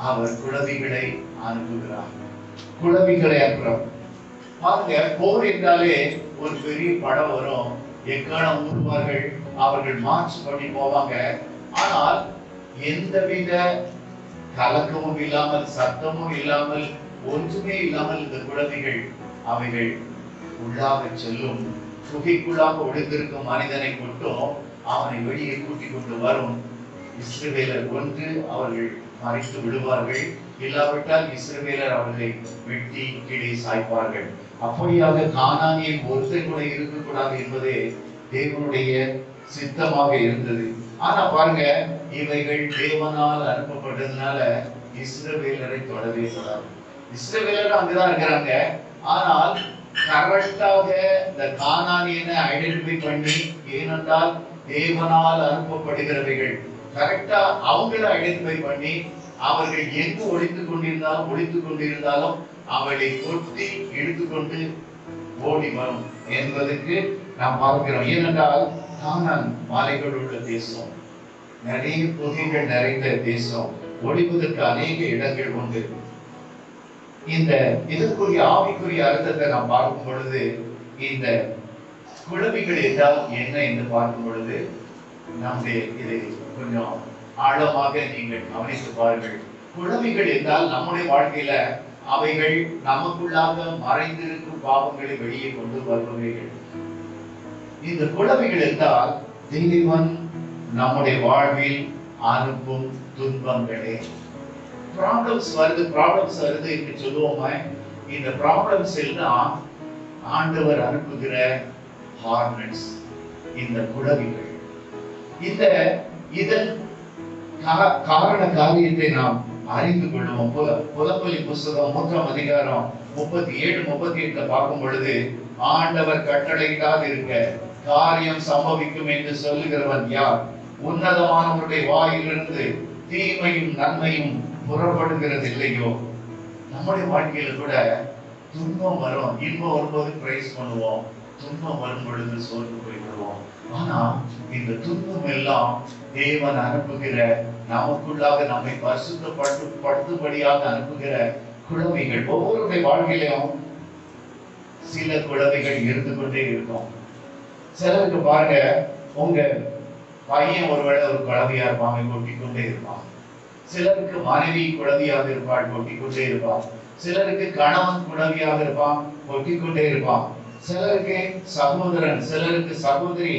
அவர் குளவிகளை அனுப்புகிறார். குளவிகளை அனுப்புறோம். பாருங்க, போர் என்றாலே ஒரு பெரிய படம் வரும், எக்காலம் ஊதுவார்கள், அவர்கள் மார்ச் பண்ணி போவாங்க. ஆனால் எந்தவித கலக்கமும் இல்லாமல், சத்தமும் இல்லாமல், ஒன்றுமே இல்லாமல் இந்த குழந்தைகள் அவைகள் உள்ளாக செல்லும். குகைக்குள்ளாக ஒளிந்திருக்கும் மனிதனை மட்டும் அவனை வெளியே கூட்டிக் கொண்டு வரும். இஸ்ரவேலர் ஒன்று அவர்கள் மறைத்து விடுவார்கள், இல்லாவிட்டால் இஸ்ரவேலர் அவர்களை வெட்டி கீழே சாய்ப்பார்கள். அப்படியாக கானானியன் ஒருத்தர் கூட இருக்கக்கூடாது என்பதே தேவனுடைய சித்தமாக இருந்தது. ஆனா பாருங்க, இவைகள் தேவனால் அனுப்பப்பட்டதுனால இஸ்ரவேலரை தொடவே தொடாது. இஸ்ரவேலர் அங்கதான் இருக்கிறாங்க. ஆனால் கரெக்டாக இந்த கானானியனை ஐடென்டிஃபை பண்ணி, ஏனென்றால் தேவனால் அனுப்பப்படுகிறவைகள் கரெக்டா அவங்கள ஐடென்டிஃபை பண்ணி, அவர்கள் எங்கு ஒழித்துக் கொண்டிருந்தாலும் அவளை கொட்டி இழுத்துக்கொண்டு ஓடி வரும் என்பதற்கு நாம் பார்க்கிறோம். ஏனென்றால் கானான் மலைகள் உள்ள தேசம், நிறைய புகைகள் நிறைந்த தேசம், ஒளிவதற்கு அநேக இடங்கள் உண்டு. இந்த இதற்குரிய ஆவிக்குரிய அர்த்தத்தை நாம் பார்க்கும் பொழுது, இந்த குழவிகள் என்றால் என்ன என்று பார்க்கும் பொழுது, நம்முடைய இதை கொஞ்சம் ஆழமாக நீங்கள் கவனித்து பாருங்கள். குழவிகள் என்றால் நம்முடைய வாழ்க்கையில அவைகள் நமக்குள்ளாக மறைந்திருக்கும் பாவங்களை வெளியே கொண்டு வருபவைகள். இந்த குழவிகள் என்றால் தேவன் நம்முடைய வாழ்வில் அனுப்பும் துன்பங்களே. ப்ராப்ளம்ஸ் வருது என்று சொல்லுவோமே, இந்த ப்ராப்ளம்ஸ் எல்லாம் ஆண்டவர் அனுப்புகிற ஹார்னட்ஸ், இந்த குழவிகள். இதன் காரண காரியத்தை நாம் அறிந்து கொள்வோம். புலப்பலி புஸ்தகம் 3ஆம் அதிகாரம் 37-38 பார்க்கும் பொழுது, ஆண்டவர் கட்டளையிடாது இருக்க காரியம் சம்பவிக்கும் என்று சொல்லுகிறவன் யார்? உன்னதமானவருடைய வாயிலிருந்து தீமையும் நன்மையும் புறப்படுகிறது இல்லையோ? நம்முடைய வாழ்க்கையில கூட துன்பம் வரும். இன்பம் வரும்போது பிரைஸ் பண்ணுவோம், துன்பம் வரும் பொழுது சோர்ந்து போய்விடுவோம். ஆனா இந்த துன்பம் எல்லாம் தேவன் அனுப்புகிற, நமக்குள்ளாக நம்மை பரிசுத்தப்படுத்தும்படியாக அனுப்புகிற குழந்தைகள். ஒவ்வொருடைய வாழ்க்கையிலும் சில குழந்தைகள் இருந்து கொண்டே இருக்கும். சிலருக்கு பாருங்க, உங்க பையன் ஒருவேளை ஒரு குழந்தையா இருப்பாங்க, கொட்டிக்கொண்டே இருப்பான். சிலருக்கு மனைவி குழந்தையாக இருப்பாள், கொட்டிக்கொண்டே இருப்பான். சிலருக்கு கணவன் குழந்தையாக இருப்பான், கொட்டிக்கொண்டே இருப்பான். சிலருக்கு சகோதரன், சிலருக்கு சகோதரி,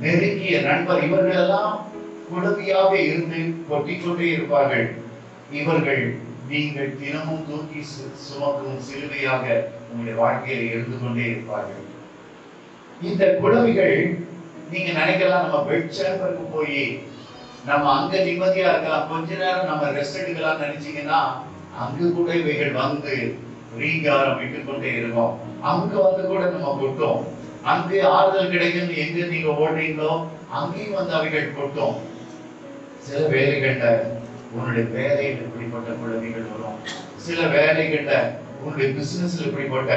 நெருங்கிய நண்பர், இவர்கள் எல்லாம் குழந்தையாக இருந்து கொட்டிக்கொண்டே இருப்பார்கள். இவர்கள் நீங்கள் தினமும் தூக்கி சுமக்கும் சிலுவையாக உங்களுடைய வாழ்க்கையில இருந்து கொண்டே இருப்பார்கள். இந்த குழந்தைகள் நீங்க நினைக்கலாம், நம்ம பெட் சேம்பருக்கு போய் நம்ம அங்க நிம்மதியா இருக்கலாம், கொஞ்ச நேரம் நம்ம ரெஸ்ட் எடுக்கலாம் நினைச்சீங்கன்னா, அங்கு கூட இவைகள் வந்து ரீங்காரம் விட்டு கொண்டே இருக்கும். அங்க வந்து கூட நம்ம கொட்டோம். அங்கே ஆறுதல் கிடைக்கும் எங்க நீங்க ஓடுறீங்களோ அங்கேயும் வந்து அவைகள் கொட்டும். சில வேலைகள்ல உன்னுடைய வேலையில் இப்படிப்பட்ட குழந்தைகள் வரும். சில வேலைகள்ல உன்னுடைய பிசினஸ்ல இப்படிப்பட்ட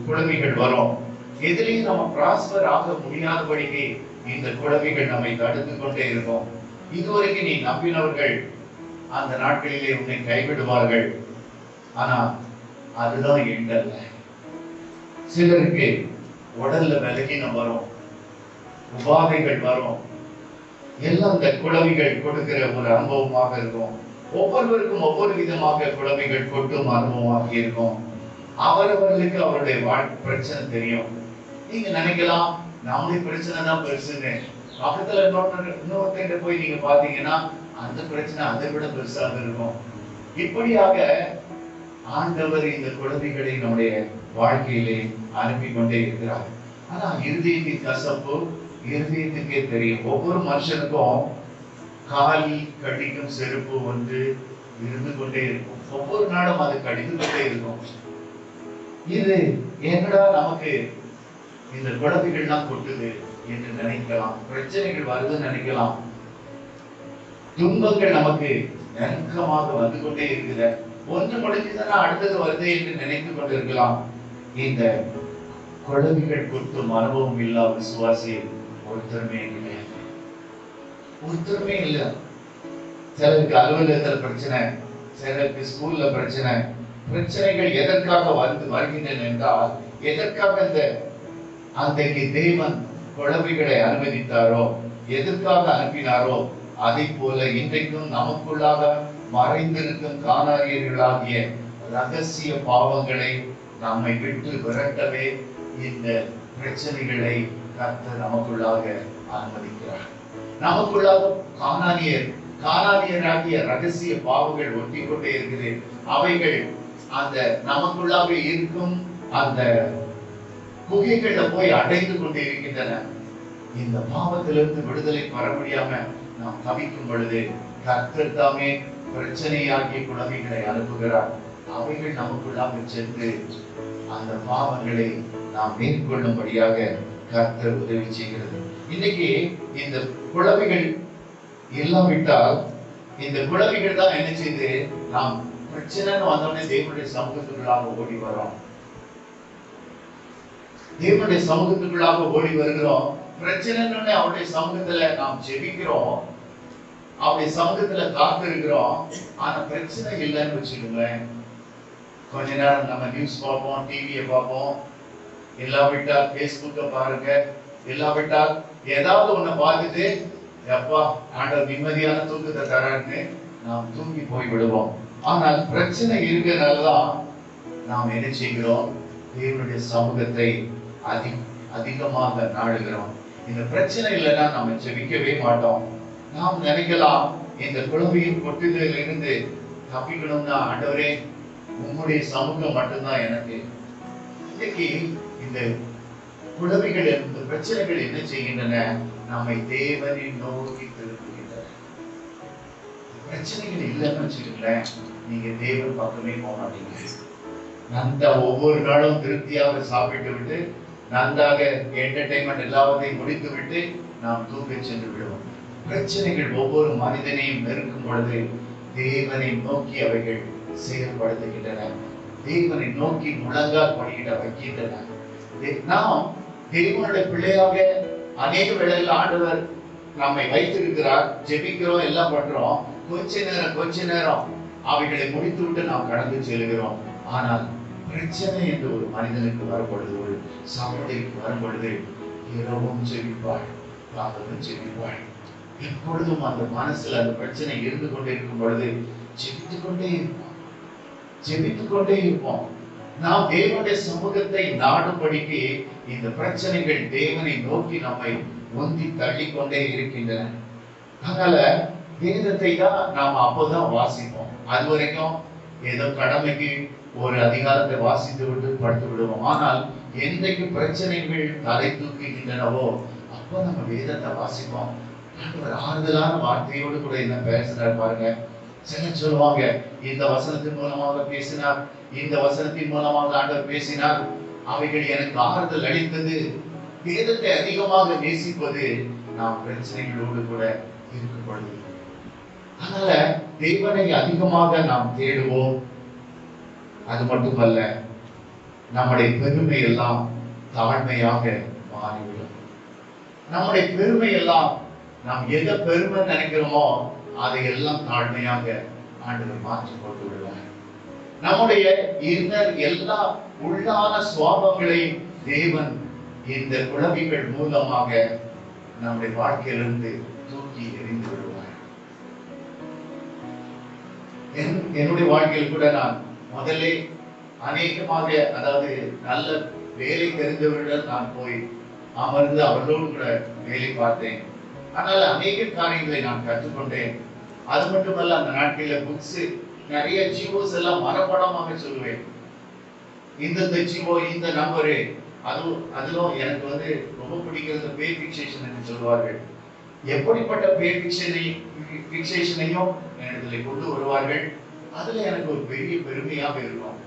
குழந்தைகள் வரும். எதிலையும் நம்ம பிராஸ்பர் ஆக முடியாதபடிக்கு இந்த குழந்தைகள் நம்மை தடுத்து கொண்டே இருக்கும். இதுவரைக்கும் நீ நம்பினவர்கள் அந்த நாட்களிலே உன்னை கைவிடுவார்கள். ஆனா அதுதான் எண்டல்ல. சிலருக்கு உடல்ல விலகினம் வரும், உபாதைகள் வரும். எல்லாம் இந்த குழந்தைகள் கொடுக்கிற ஒரு அனுபவமாக இருக்கும். ஒவ்வொருவருக்கும் ஒவ்வொரு விதமாக குழந்தைகள் கொட்டும் அனுபவமாக இருக்கும். அவரவர்களுக்கு அவருடைய பிரச்சனை தெரியும். நீங்க நினைக்கலாம், நம்முடைய பிரச்சனை தான் பெருசுன்னு. பக்கத்துல இன்னொருத்த போய் நீங்க பாத்தீங்கன்னா அந்த பிரச்சனை அதை விட பெருசாக இருக்கும். இப்படியாக ஆண்டவர் இந்த குழந்தைகளை நம்முடைய வாழ்க்கையிலே அனுப்பி கொண்டே இருக்கிறார். ஆனா இருதயத்தின் கசப்பு இருதயத்துக்கே தெரியும். ஒவ்வொரு மனுஷனுக்கும் காலில் கடிக்கும் செருப்பு ஒன்று இருந்து கொண்டே இருக்கும். ஒவ்வொரு நாளும் அது கடிந்து கொண்டே இருக்கும். இது என்னடா நமக்கு இந்த குழந்தைகள்லாம் கொட்டுது என்று நினைக்கலாம். பிரச்சனைகள் வருதுன்னு நினைக்கலாம். துன்பங்கள் நமக்கு நெருக்கமாக வந்து கொண்டே இருக்கிற ஒன்று முடிஞ்சுதானா அடுத்தது வருது என்று நினைத்துக் கொண்டிருக்கலாம். இந்த குழந்தைகள் கொட்டும் அனுபவம் இல்லா விசுவாசி ஒருத்தருமே இல்லை. ஒருத்தருமே இல்லை. சிலருக்கு அலுவலகத்தில் பிரச்சனை, சிலருக்கு ஸ்கூல்ல பிரச்சனை. பிரச்சனைகள் எதற்காக வருகின்றன என்றால், எதற்காக அன்றைக்கு தேவன் குழந்தைகளை அனுமதித்தாரோ, எதற்காக அனுப்பினாரோ, அதை போல இன்றைக்கும் நமக்குள்ளாக மறைந்திருக்கும் காணாரியர்களாகிய ரகசிய பாவங்களை நம்மை விட்டு விரட்டவே இந்த பிரச்சனைகளை கர்த்தர் நமக்குள்ளாக அனுமதிக்கிறார். நமக்குள்ளாக காணானியராகிய ரகசிய பாவங்கள் ஒட்டி கொண்டே இருக்குது. அவைகள் அந்த நமக்குள்ளாக இருக்கும் அந்த குகைகள்ல போய் அடைந்து கொண்டே இருக்கின்றன. இந்த பாவத்திலிருந்து விடுதலை பெற முடியாம நாம் தவிக்கும் பொழுது கர்த்தர் தாமே பிரச்சனையாகிய குழந்தைகளை அனுப்புகிறார். அவைகள் நமக்குள்ளாக சென்று அந்த பாவங்களை நாம் மேற்கொள்ளும்படியாக கர்த்தர் உதவி செய்கிறது. இன்னைக்கு இந்த குழந்தைகள் இல்லாவிட்டால் இந்த குழந்தைகள் தான் என்ன செய்து நாம் பிரச்சனைன்னு வந்தோடனே தேவனுடைய சமூகத்துக்குள்ளாக ஓடி வரோம். தேவனுடைய சமூகத்துக்குள்ளாக ஓடி வருகிறோம். பிரச்சனைன்னு அவருடைய சமூகத்துல நாம் ஜெபிக்கிறோம், அவருடைய சமூகத்துல காத்து இருக்கிறோம். ஆனா பிரச்சனை இல்லைன்னு வச்சுக்கோங்களேன், கொஞ்ச நேரம் நம்ம நியூஸ் பார்ப்போம், டிவியை பார்ப்போம், இல்லாவிட்டால் பேஸ்புக்கை பாருங்க, இல்லாவிட்டால் ஏதாவது ஒண்ணு பார்த்துட்டு எப்பா ஆண்டவர் நிம்மதியான தூக்கத்தை தரான்னு நாம் தூங்கி போய் விடுவோம். ஆனால் பிரச்சனை இருக்கிறதுனாலதான் நாம் என்ன செய்கிறோம், தேவனுடைய சமூகத்தை அதிகமாக நாடுகிறோம். இந்த பிரச்சனை இல்லைன்னா நம்ம ஜெபிக்கவே மாட்டோம். நாம் நினைக்கலாம், இந்த குழந்தையின் கொட்டுதலில் இருந்து தப்பிக்கணும்னா ஆண்டவரே உங்களுடைய சமூகம் மட்டும்தான் எனக்கு. இன்னைக்கு இந்த குழந்தைகள் இந்த பிரச்சனைகள் என்ன செய்கின்றன, நம்மை தேவனை நோக்கி திருப்புகின்றன. பிரச்சனைகள் இல்லைன்னு வச்சுக்கோங்களேன், நீங்க தேவன் பக்கமே போக மாட்டீங்க. நன்றா ஒவ்வொரு நாளும் திருப்தியாக சாப்பிட்டு விட்டு நன்றாக என்டர்டைன்மெண்ட் எல்லாவற்றையும் முடித்து விட்டு நாம் தூங்க சென்று விடுவோம். பிரச்சனைகள் ஒவ்வொரு மனிதனையும் நெருக்கும் பொழுது தேவனை நோக்கி அவைகள் செயல்படுத்துகின்றன. தேவனை நோக்கி முழங்கால் படிக்கிட வைக்கின்றன. நாம் தேவனுடைய பிள்ளையாக அநேக வேளையில் ஆண்டவர் நம்மை வைத்திருக்கிறார். ஜெபிக்கிறோம், எல்லாம் பண்றோம். கொஞ்ச நேரம் அவைகளை முடித்து விட்டு நாம் கடந்து செல்கிறோம். ஆனால் பிரச்சனை என்று ஒரு மனிதனுக்கு வரும்பொழுது, ஒரு சகோதரிக்கு வரும்பொழுது இரவும் ஜெபிப்பாள், பகலும் ஜெபிப்பாள். எப்பொழுதும் அந்த மனசுல அந்த பிரச்சனை இருந்து கொண்டே இருக்கும் பொழுது ஜெபித்துக் கொண்டே இருப்போம். நாம் தேவனுடைய சமூகத்தை நாடும்படிக்கு இந்த பிரச்சனைகள் தேவனை நோக்கி நம்மை உந்தி தள்ளி கொண்டே இருக்கின்றன. அதனால வேதத்தை தான் நாம் அப்போதான் வாசிப்போம். அது வரைக்கும் ஏதோ கடமைக்கு ஒரு அதிகாரத்தை வாசித்து விட்டு படுத்து விடுவோம். ஆனால் என்றைக்கு பிரச்சனைகள் தலை தூக்குகின்றனவோ அப்போ நம்ம வேதத்தை வாசிப்போம். ஒரு ஆறுதலான வார்த்தையோடு கூட என்ன பேசுறாரு பாருங்க. சிலர் சொல்லுவாங்க, இந்த வசனத்தின் மூலமாக பேசினார், இந்த வசனத்தின் மூலமாக ஆண்டவர் பேசினார், அவைகள் எனக்கு ஆறுதல் அளித்தது. வேதத்தை அதிகமாக நேசிப்பது நாம் பிரச்சனைகளோடு கூட இருக்கும் பொழுது. அதனால தேவனை அதிகமாக நாம் தேடுவோம். அது மட்டுமல்ல, நம்முடைய பெருமை எல்லாம் தாழ்மையாக மாறிவிடும். நம்முடைய பெருமை எல்லாம் நாம் எதை பெருமை நினைக்கிறோமோ அதையெல்லாம் தாழ்மையாக ஆண்டவர் மாற்றி போட்டு விடுவார். நம்முடைய இன்னர் எல்லா உள்ளான சுவாபங்களையும் தேவன் இந்த குழந்தைகள் மூலமாக நம்முடைய வாழ்க்கையிலிருந்து தூக்கி எறிந்து விடுவார். என்னுடைய வாழ்க்கையில் கூட நான் முதல்ல அநேகமாக, அதாவது நல்ல வேலை தெரிந்தவர்கள் நான் போய் அமர்ந்து அவர்களோடு கூட வேலை பார்த்தேன். ஆனால் அநேக காரியங்களை நான் கற்றுக்கொண்டேன். அது மட்டுமல்ல, அந்த நாட்களில் புக்ஸ் நிறைய ஜியோஸ் எல்லாம் மனப்படமாக சொல்லுவேன். இந்த ஜியோ, இந்த நம்பரு, அதுவும் எனக்கு ரொம்ப பிடிக்கிறது பே பிக்சேஷன் என்று சொல்வார்கள். எப்படிப்பட்ட பே பிக்சேஷனையும் இடத்துல கொண்டு வருவார்கள். அதுல எனக்கு ஒரு பெரிய பெருமையாக இருக்கும்.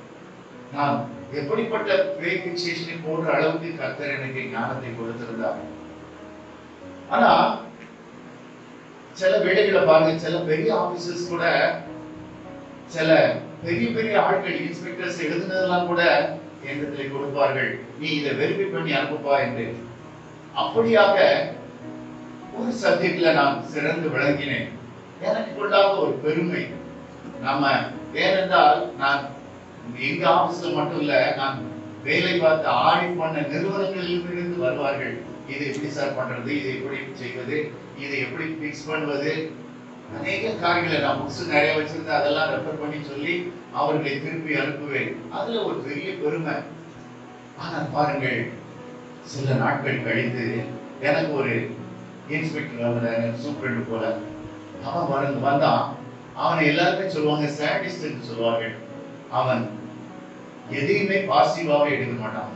நான் எப்படிப்பட்ட பே பிக்சேஷனை போன்ற அளவுக்கு கர்த்தர் எனக்கு ஞானத்தை கொடுத்திருந்தார். ஆனா சில வேலைகளை பாருங்க, சில பெரிய ஆபீசர்ஸ் கூட, சில பெரிய பெரிய ஆட்கள், இன்ஸ்பெக்டர்ஸ் எழுதுனதெல்லாம் கூட என்னிடத்திலே கொடுப்பார்கள், நீ இதை வெரிஃபை பண்ணி அனுப்புப்பா என்று. அப்படியாக ஒரு சப்ஜெக்ட்ல நான் சிறந்து விளங்கினேன். எனக்குள்ளாக ஒரு பெருமை. நம்ம ஏனென்றால் நான் எங்க ஆபீஸ்ல மட்டும் இல்ல, நான் வேலை பார்த்து ஆடிட் பண்ண நிறுவனங்களில் இருந்து வருவார்கள். இது எப்படி சார் பண்றது, இதை எப்படி செய்வது, இதை எப்படி பிக்ஸ் பண்ணுவது, அநேக காரியங்களை நான் புக்ஸ் நிறைய வச்சிருந்தேன். அதெல்லாம் ரெஃபர் பண்ணி சொல்லி அவர்களை திருப்பி அனுப்புவேன். அதுல ஒரு பெரிய பெருமை. ஆனால் பாருங்கள், சில நாட்கள் கழித்து எனக்கு ஒரு இன்ஸ்பெக்டர், சூப்பரண்ட் போல அவன் வந்தான். அவனை எல்லாருமே சொல்லுவாங்க சாடிஸ்ட் என்று சொல்வார்கள். அவன் எதையுமே பாசிட்டிவாவே எடுக்க மாட்டான்.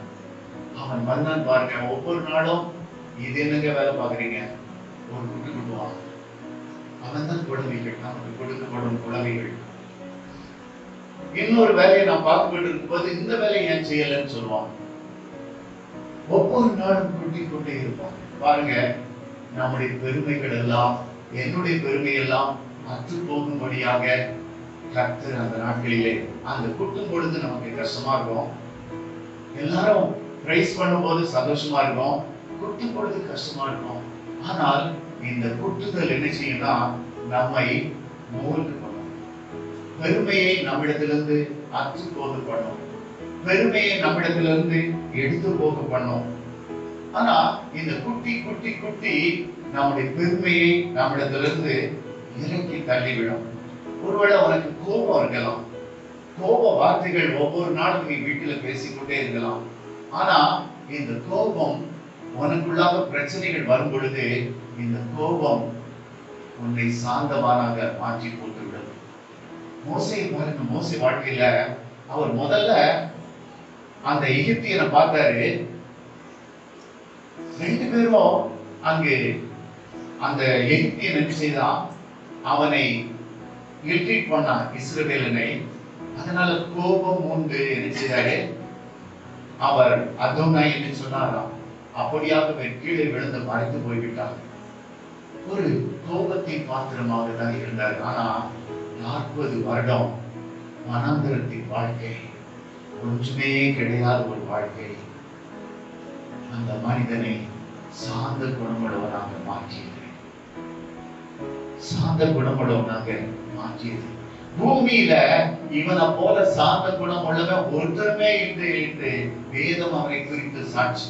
அவன் வந்தான் பாருங்க, ஒவ்வொரு நாளும் இது என்னங்க வேலை பாக்குறீங்க, ஒரு குட்டு குட்டுவான். அவன் தான் குழந்தைகள், நமக்கு கொடுக்கப்படும் குழந்தைகள். இன்னொரு வேலையை நான் பார்த்துக்கிட்டு இருக்கும்போது இந்த வேலையை ஏன் செய்யலன்னு சொல்லுவான். ஒவ்வொரு நாளும் குட்டி கொண்டே இருப்பான். பாருங்க, நம்முடைய பெருமைகள் எல்லாம், என்னுடைய பெருமை எல்லாம் அற்று போகும்படியாக கர்த்தர் அந்த நாட்களிலே அந்த குட்டும் பொழுது நமக்கு கஷ்டமா இருக்கும். எல்லாரும் பிரைஸ் பண்ணும்போது சந்தோஷமா இருக்கும், குட்டும் பொழுது கஷ்டமா இருக்கும். ஆனால் இந்த குட்டுதல் என்ன செய்யும்னா நம்மை மோல்டு பண்ணும். பெருமையை நம்மிடத்திலிருந்து அற்று போக பண்ணும், பெருமையை நம்மிடத்திலிருந்து எடுத்து போக பண்ணும். ஆனா இந்த குட்டி குட்டி குட்டி நம்முடைய பெருமையை நம்மிடத்திலிருந்து இறக்கி தள்ளிவிடும். ஒருவேளை உனக்கு கோபம் இருக்கலாம், கோப வார்த்தைகள் ஒவ்வொரு நாளும் நீ வீட்டுல பேசிக்கொண்டே இருக்கலாம். ஆனா இந்த கோபம் உனக்குள்ளாக பிரச்சனைகள் வரும் பொழுது இந்த கோபம் உன்னை சாந்தமானாக மாற்றி போட்டுவிடும். மோசேயை பாருங்க, மோசே வாழ்க்கையில அவர் முதல்ல அந்த எகிப்தியனை பார்த்தாரு. ரெண்டு பேரும் அங்கு அந்த எகிப்தியன் என்ன செய்தான், அவனை இல்ட்ரீட் பண்ணான் இஸ்ரவேலனை. அதனால கோபம் உண்டு என்ன செய்தாரு, அவர் அதோனாய் என்று சொன்னாராம். அப்படியாக கீழே விழுந்து மறைத்து போய்விட்டார். ஒரு கோபத்தின் பாத்திரமாக தான் இருந்தார். ஆனா 40 வருடம் வனாந்தரத்தின் வாழ்க்கை, ஒன்றுமே கிடையாத ஒரு வாழ்க்கை அந்த மனிதனை சாந்த குணமுள்ளவனாக மாற்றியது. சாந்த குணமுள்ளவனாக மாற்றியது. பூமியில இவனை போல சாந்த குணம் உள்ளவன் ஒருத்தருமே இல்லை என்று வேதம் அவரை குறித்து சாட்சி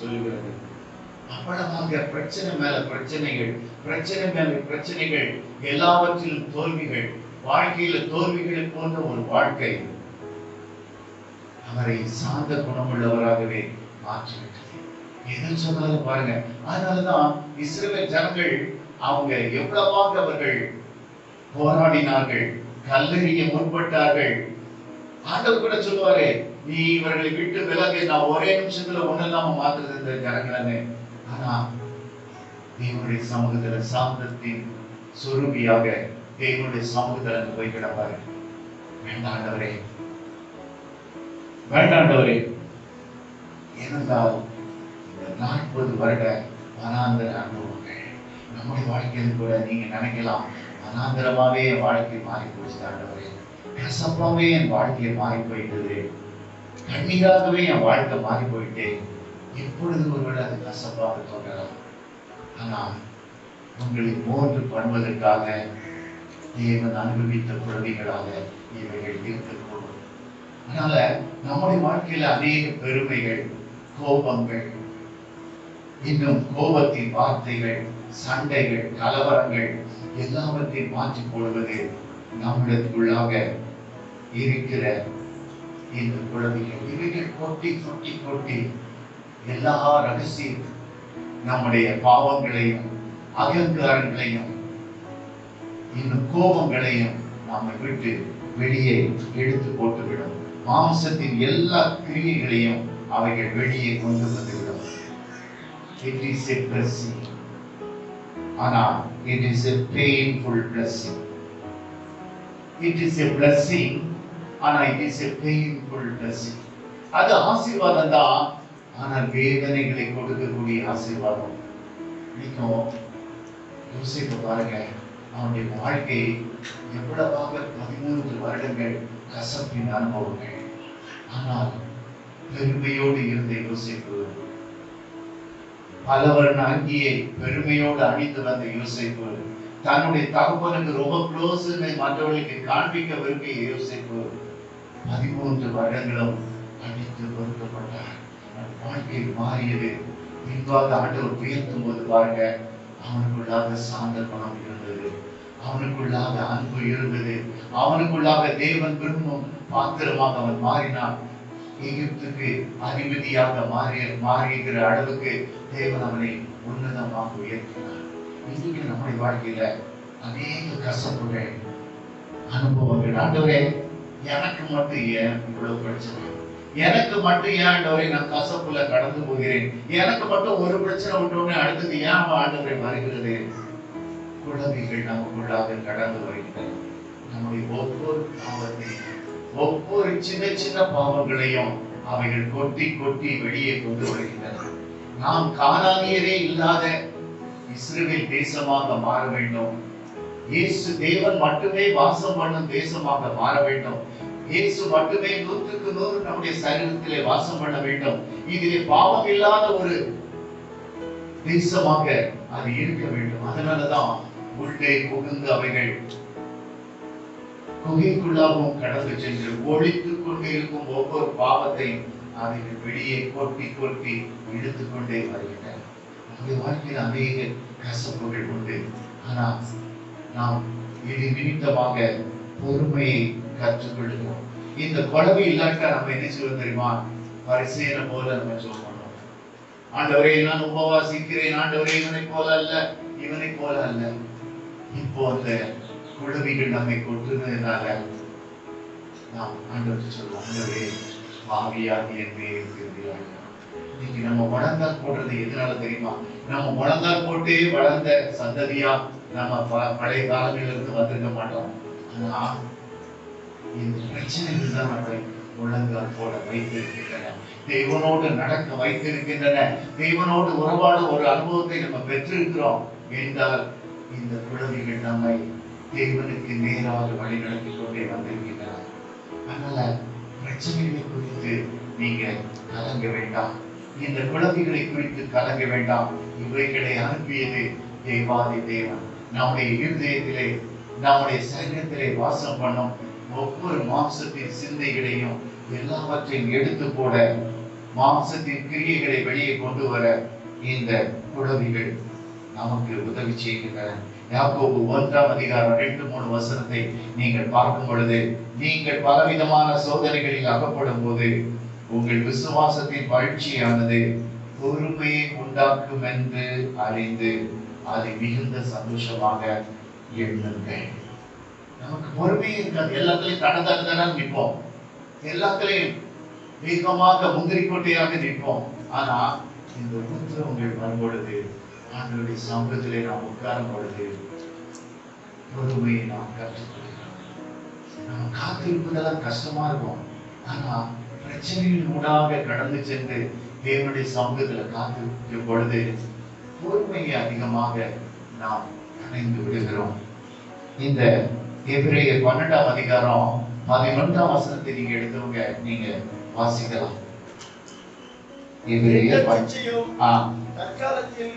சொல்லுகிறது. அவ்வளவாக பிரச்சனை மேல பிரச்சனைகள், பிரச்சனை மேல பிரச்சனைகள், எல்லாவற்றிலும் தோல்விகள், வாழ்க்கையில தோல்விகளை போன்ற ஒரு வாழ்க்கை அவரை சாந்த குணமுள்ளவராகவே மாற்றிவிட்டது. எது சொன்னாலும் பாருங்க. அதனாலதான் இஸ்ரவேல் ஜனங்கள் அவங்க எவ்வளவாக அவர்கள் போராடினார்கள், கல்லெறிய முற்பட்டார்கள். ஆண்டவர் கூட சொல்லுவாரு, நீ இவர்களை விட்டு விலகு, நான் ஒரே நிமிஷத்துல ஒண்ணு மாத்துறது இந்த ஜனங்களே. ஆனா தேவனுடைய சமூகத்துல சாந்தத்தின் சுரூபியாக தேவனுடைய சமூகத்துல போய் கிடப்பாரு. வேண்டாண்டவரே, வேண்டாண்டவரே, ஏனென்றால் 40 வருட வனாந்தர அனுபவங்கள் நம்முடைய வாழ்க்கையில் கூட நீங்க நினைக்கலாம், வனாந்தரமாவே என் வாழ்க்கை மாறி போச்சு ஆண்டவரே, கசப்பாவே என் வாழ்க்கையை மாறி போயிட்டது, கண்ணீராகவே என் வாழ்க்கை மாறி போயிட்டேன். எப்பொழுது ஒருவேளை அது கசப்பாக தோன்றலாம். ஆனால் உங்களை மோன்று பண்ணுவதற்காக தேவன் அனுபவித்த குழந்தைகளாக இவைகள் இருக்கக்கூடும். அதனால நம்முடைய வாழ்க்கையில அநேக பெருமைகள், கோபங்கள், இன்னும் கோபத்தின் வார்த்தைகள், சண்டைகள், கலவரங்கள் எல்லாவற்றையும் மாற்றி போடுவது நம்மிடத்துக்குள்ளாக இருக்கிற இந்த குழந்தைகள். இவைகள் கொட்டி கொட்டி கொட்டி எல்லா ரகசியம் நம்முடைய பாவங்களையும் அகங்காரங்களையும் இன்னும் கோபங்களையும் நம்மை விட்டு வெளியே எடுத்து போட்டுவிடும். மாம்சத்தின் எல்லா கிரியைகளையும் அவைகள் வெளியே கொண்டு வந்துவிடும். It is a blessing. ஆனா it is a painful blessing. It is a blessing. ஆனா it is a painful blessing. அது ஆசீர்வாதம் தான், ஆனால் வேதனைகளை கொடுக்கக்கூடிய ஆசீர்வாதம். இன்னைக்கும் யோசித்து பாருங்க, அவனுடைய வாழ்க்கை எவ்வளவாக 13 வருடங்கள் கசப்பின் அனுபவங்கள். ஆனால் பெருமையோடு இருந்த யோசேப்பு, பலவர்ண அங்கியை பெருமையோடு அணிந்து வந்த யோசேப்பு, தன்னுடைய தகப்பனுக்கு ரொம்ப க்ளோஸ் மற்றவர்களுக்கு காண்பிக்க விரும்பிய யோசேப்பு 13 வருடங்களும் அடித்து பொறுக்கப்பட்டார். வாழ்க்கை மாறியது. பின்பாக ஆண்டவர் உயர்த்தும் போது பாருங்க, அவனுக்குள்ளாக சாந்த குணம் இருந்தது, அவனுக்குள்ளாக அன்பு இருந்தது, அவனுக்குள்ளாக தேவன் விரும்பும் பாத்திரமாக அவன் மாறினான். எகிப்துக்கு அதிபதியாக மாறியிருக்கிற அளவுக்கு தேவன் அவனை உன்னதமாக உயர்த்தினார். இன்னைக்கு நம்முடைய வாழ்க்கையில அநேக கசப்புகள், அனுபவங்கள். ஆண்டவரே, எனக்கு மட்டும் ஏன் இவ்வளவு பிரச்சனை? எனக்கு மட்டும் ஏன் ஆண்டவரே நான் கசப்புல கடந்து போகிறேன்? எனக்கு மட்டும் ஒரு பிரச்சனை விட்டோன்னு அடுத்தது ஏன் ஆண்டவரை வருகிறது? குழந்தைகள் நமக்குள்ளாக கடந்து வருகின்றன. நம்முடைய ஒவ்வொரு பாவத்தையும், ஒவ்வொரு சின்ன சின்ன பாவங்களையும் அவைகள் கொட்டி கொட்டி வெளியே கொண்டு வருகின்றன. நாம் கானானியரே இல்லாத இஸ்ரவேல் தேசமாக மாற வேண்டும். இயேசு தேவன் மட்டுமே வாசம் பண்ணும் தேசமாக மாற வேண்டும். இயேசு மட்டுமே 100க்கு 100 நம்முடைய சரீரத்திலே வாசம் பண்ண வேண்டும். இதிலே பாவம் இல்லாத ஒரு தேசமாக அது இருக்க வேண்டும். அதனாலதான் உள்ளே புகுந்து அவைகள் குகைக்குள்ளாகவும் கடந்து சென்று ஒழித்துக் கொண்டே இருக்கும் ஒவ்வொரு பாவத்தையும் அவைகள் வெளியே கொட்டி கொட்டி இழுத்துக் கொண்டே வருகின்றன. நம்முடைய வாழ்க்கையில் அநேக கசப்புகள் உண்டு. ஆனால் நாம் இது நிமித்தமாக பொறுமையை கற்றுக்கொள்கிறோம். இந்த குழம்பு இல்லாட்டா நம்ம என்ன சொல்ல தெரியுமா? பரிசேயனை போல நம்ம சொல்றோம், ஆண்டவரே நான் உபவாசிக்கிறேன், ஆண்டவரே இவனை போல அல்ல, இவனை போல அல்ல. இப்போ அந்த குழவிகள் நம்மை கொட்டுறதுனால நாம் ஆண்டவருக்கு சொல்லுவோம், ஆண்டவரே பாவியாகி என் பேரில் திரும்பினார். இன்னைக்கு நம்ம முழங்கால் போடுறது எதனால தெரியுமா? நம்ம முழங்கால் போட்டே வளர்ந்த சந்ததியா நம்ம பழைய காலங்களில் இருந்து வந்திருக்க மாட்டோம். ஆனா இந்த பிரச்சனைகள் தான் நம்மளை முழங்கால் போட வைத்திருக்கின்றன, தேவனோடு நடக்க வைத்திருக்கின்றன, தேவனோடு உறவாட ஒரு அனுபவத்தை நம்ம பெற்றிருக்கிறோம் என்றால் இந்த குழந்தைகள் நம்மை தேவனுக்கு நேராக வழி நடத்தி கொண்டே வந்திருக்கின்றன. அதனால பிரச்சனைகளை குறித்து நீங்க கலங்க வேண்டாம், இந்த குழந்தைகளை குறித்து கலங்க வேண்டாம். இவைகளை அனுப்பியது தேவாதி தேவன். நம்முடைய இருதயத்திலே, நம்முடைய சரீரத்திலே வாசம் பண்ணும் ஒவ்வொரு மாம்சத்தின் சிந்தைகளையும் எல்லாவற்றையும் எடுத்து போட, மாம்சத்தின் கிரியைகளை வெளியே கொண்டு வர இந்த குழந்தைகள் நமக்கு உதவி செய்கின்றன. யாக்கோபு 1ஆம் அதிகாரம் 2-3 வசனத்தை நீங்கள் பார்க்கும் பொழுது, நீங்கள் பலவிதமான சோதனைகளில் அகப்படும் போது உங்கள் விசுவாசத்தின் வளர்ச்சியானது பொறுமையை உண்டாக்கும் என்று அறிந்து அதை மிகுந்த சந்தோஷமாக எண்ணுங்கள். நமக்கு பொறுமையே இருக்காது, எல்லாத்திலையும் தடதடதான் நிற்போம், எல்லாத்திலையும் வேகமாக முந்திரி கொட்டையாக நிற்போம். ஆனா இந்த உத்தரவுகள் வரும்பொழுது, ஆண்டவருடைய சமூகத்திலே நாம் உட்காரும் பொழுது பொறுமையை நாம் கற்றுக்கொள்கிறோம். நம்ம காத்திருப்பதெல்லாம் கஷ்டமா இருக்கும். ஆனா பிரச்சனையின் ஊடாக கடந்து சென்று தேவனுடைய சமூகத்துல காத்திருக்கும் பொழுது பொறுமையை அதிகமாக நாம் அடைந்து விடுகிறோம். இந்த எபிரேயர் 12ஆம் அதிகாரம் 11ஆம் வசனத்தை நீங்க எடுத்தவங்க நீங்க வாசிக்கலாம். எபிரேயர் தற்காலத்தில்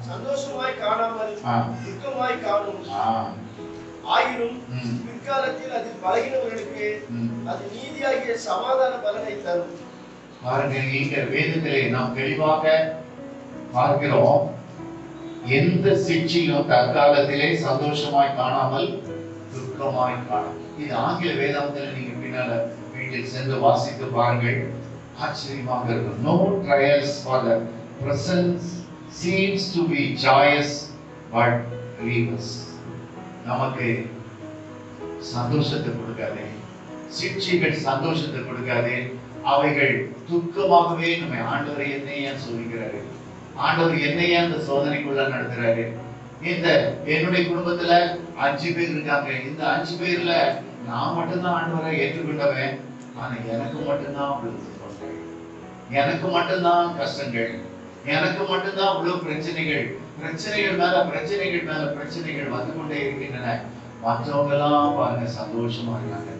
சந்தோஷமாய் காணாமல் துக்கமாய் காணும். ஆயினும் பிற்காலத்தில் அதில் பழகினவர்களுக்கு அது நீதியாகிய சமாதான பலனை தரும். பாருங்க, நீங்க வேதத்திலே நாம் தெளிவாக பார்க்கிறோம், எந்த சிக்ஷையும் தற்காலத்திலே சந்தோஷமாய் காணாமல் துக்கமாய் காணும். இது ஆங்கில வேதாந்தத்தில் நீங்க பின்னால வீட்டில் சென்று வாசித்து பாருங்கள், ஆச்சரியமாக இருக்கும். No trials for the present seems to be joyous but grievous. நமக்கு சந்தோஷத்தை கொடுக்காதே, சிக்ஷைகள் சந்தோஷத்தை கொடுக்காது, அவைகள் துக்கமாகவே நம்ம ஆண்டவர் என்னையா சோதிக்கிறாரு, ஆண்டவர் என்னையா இந்த சோதனைக்குள்ள நடத்துறாரு. இந்த என்னுடைய குடும்பத்துல 5 பேர் இருக்காங்க, இந்த 5 பேர்ல நான் மட்டும்தான் ஆண்டவரை ஏற்றுக்கொண்டவன், ஆனா எனக்கு மட்டும்தான் எனக்கு மட்டும்தான் கஷ்டங்கள், எனக்கு மட்டும்தான் அவ்வளவு பிரச்சனைகள், பிரச்சனைகள் மேல பிரச்சனைகள் மேல பிரச்சனைகள் வந்து கொண்டே இருக்கின்றன. மற்றவங்க எல்லாம் பாருங்க சந்தோஷமா இருக்காங்க,